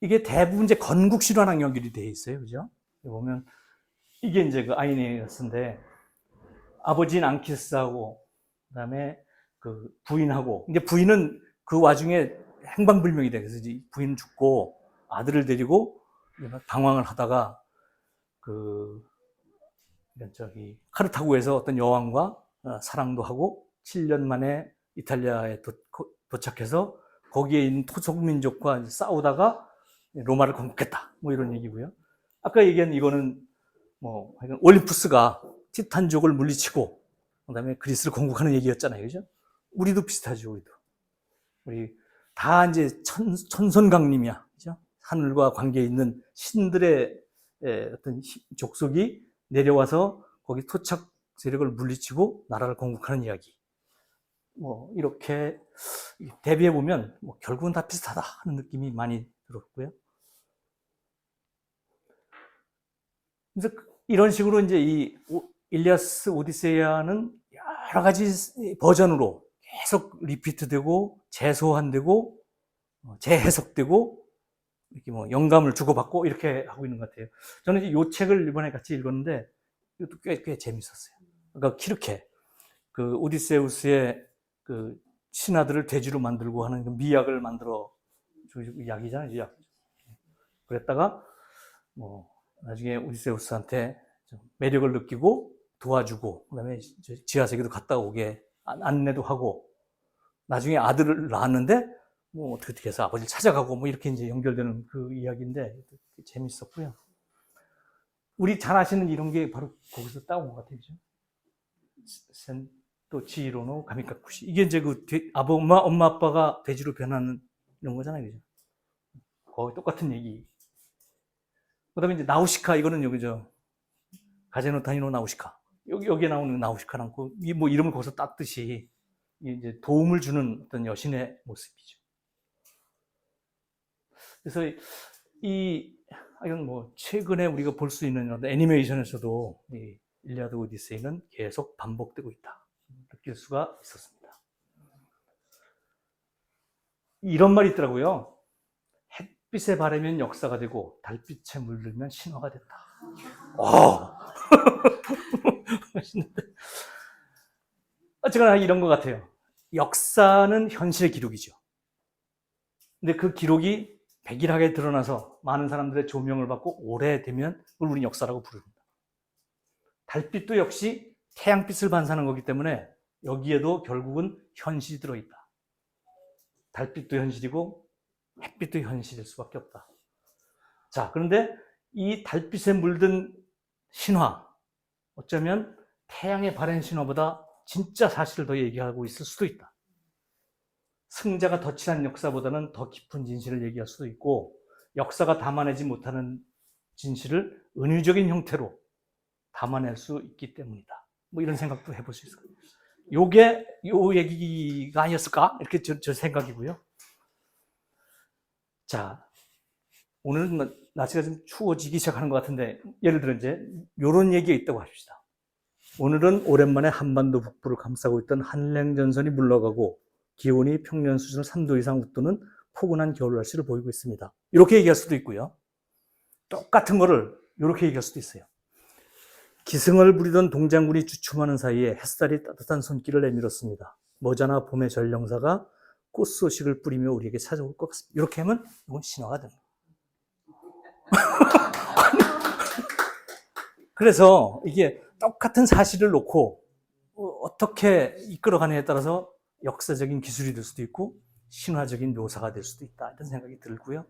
이게 대부분 이제 건국 신화랑 연결이 되어 있어요. 그죠? 보면 이게 이제 그 아이네이아스인데 아버지인 앙키스하고 그다음에 그 부인하고 이제 부인은 그 와중에 행방불명이 돼. 그래서 이제 부인 죽고 아들을 데리고 방황을 하다가 그 저기 카르타고에서 어떤 여왕과 사랑도 하고 7년 만에 이탈리아에 도착해서 거기에 있는 토속민족과 싸우다가 로마를 건국했다. 뭐 이런 얘기고요. 아까 얘기한 이거는 뭐 올림푸스가 티탄족을 물리치고 그다음에 그리스를 건국하는 얘기였잖아요. 그죠? 우리도 비슷하죠. 우리 다 이제 천손강림이야. 그죠? 하늘과 관계 있는 신들의 어떤 족속이 내려와서 거기 토착 세력을 물리치고 나라를 건국하는 이야기. 뭐 이렇게 대비해 보면 뭐 결국은 다 비슷하다 하는 느낌이 많이 들었고요. 그래서 이런 식으로 이제 이 일리아스 오디세이아는 여러 가지 버전으로 계속 리피트되고 재소환되고 재해석되고 이렇게 뭐 영감을 주고받고 이렇게 하고 있는 것 같아요. 저는 이 책을 이번에 같이 읽었는데 이것도 꽤 재밌었어요. 그러니까 키르케 그 오디세우스의 그 신하들을 돼지로 만들고 하는 그 미약을 만들어 약이잖아요, 약. 그랬다가 뭐 나중에 오디세우스한테 매력을 느끼고 도와주고 그다음에 지하세계도 갔다 오게 안내도 하고 나중에 아들을 낳았는데 뭐 어떻게 해서 아버지를 찾아가고 뭐 이렇게 이제 연결되는 그 이야기인데 재밌었고요. 우리 잘 아시는 이런 게 바로 거기서 따온 것 같아요. 센토 치히로노 가미카쿠시 이게 이제 그 엄마 아빠가 돼지로 변하는 이런 거잖아요, 그죠? 거의 똑같은 얘기. 그다음에 이제 나우시카 이거는 여기죠. 가제노 타니노 나우시카 여기에 나오는 나우시카랑 뭐 이름을 거기서 땄듯이 이제 도움을 주는 어떤 여신의 모습이죠. 그래서 이건 뭐 최근에 우리가 볼 수 있는 애니메이션에서도 이 일리아드 오디세이는 계속 반복되고 있다 느낄 수가 있었습니다. 이런 말이 있더라고요. 햇빛에 바르면 역사가 되고 달빛에 물들면 신화가 된다. 멋있는데. 어쨌거나 이런 것 같아요. 역사는 현실의 기록이죠. 근데 그 기록이 백일하게 드러나서 많은 사람들의 조명을 받고 오래되면 그걸 우리는 역사라고 부릅니다. 달빛도 역시 태양빛을 반사하는 거기 때문에 여기에도 결국은 현실이 들어있다. 달빛도 현실이고 햇빛도 현실일 수밖에 없다. 자, 그런데 이 달빛에 물든 신화, 어쩌면 태양의 바랜 신화보다 진짜 사실을 더 얘기하고 있을 수도 있다. 승자가 덧칠한 역사보다는 더 깊은 진실을 얘기할 수도 있고 역사가 담아내지 못하는 진실을 은유적인 형태로 담아낼 수 있기 때문이다. 뭐 이런 생각도 해볼 수 있을 거예요. 요게 요 얘기가 아니었을까? 이렇게 저 생각이고요. 자, 오늘은 날씨가 좀 추워지기 시작하는 것 같은데 예를 들어 이제 요런 얘기가 있다고 합시다. 오늘은 오랜만에 한반도 북부를 감싸고 있던 한랭전선이 물러가고 기온이 평년 수준 3도 이상 웃도는 포근한 겨울 날씨를 보이고 있습니다. 이렇게 얘기할 수도 있고요. 똑같은 거를 이렇게 얘기할 수도 있어요. 기승을 부리던 동장군이 주춤하는 사이에 햇살이 따뜻한 손길을 내밀었습니다. 머지않아 봄의 전령사가 꽃 소식을 뿌리며 우리에게 찾아올 것 같습니다. 이렇게 하면 이건 신화가 됩니다. 그래서 이게 똑같은 사실을 놓고 어떻게 이끌어가느냐에 따라서 역사적인 기술이 될 수도 있고 신화적인 묘사가 될 수도 있다 이런 생각이 들고요.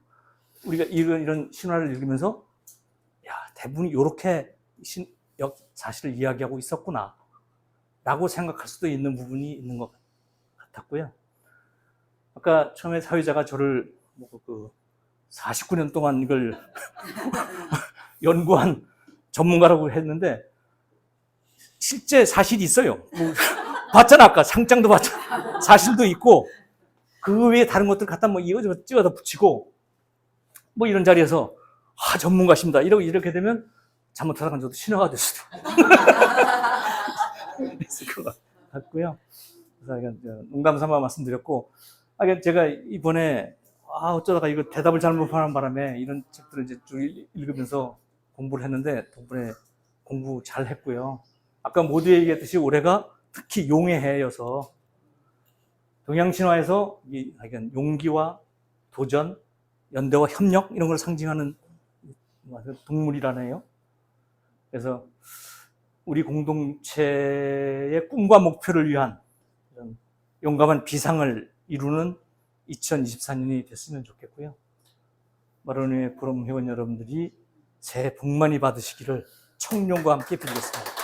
우리가 이런 신화를 읽으면서 야, 대부분이 이렇게 사실을 이야기하고 있었구나 라고 생각할 수도 있는 부분이 있는 것 같았고요. 아까 처음에 사회자가 저를 49년 동안 이걸 연구한 전문가라고 했는데 실제 사실이 있어요. 뭐, 봤잖아, 아까 상장도 봤잖아. 사실도 있고, 그 외에 다른 것들 갖다 뭐 이거저거 찍어다 붙이고, 뭐 이런 자리에서, 전문가십니다. 이렇게 되면 잘못하다가 저도 신화가 될 수도 있을 것 같고요. 그래서 농담 삼아 말씀드렸고, 제가 이번에, 어쩌다가 이거 대답을 잘못하는 바람에 이런 책들을 이제 쭉 읽으면서 공부를 했는데, 덕분에 공부 잘 했고요. 아까 모두 얘기했듯이 올해가 특히 용의 해여서 동양신화에서 용기와 도전, 연대와 협력 이런 걸 상징하는 동물이라네요. 그래서 우리 공동체의 꿈과 목표를 위한 용감한 비상을 이루는 2024년이 됐으면 좋겠고요. 마로니에 포럼 회원 여러분들이 새해 복 많이 받으시기를 청룡과 함께 빌겠습니다.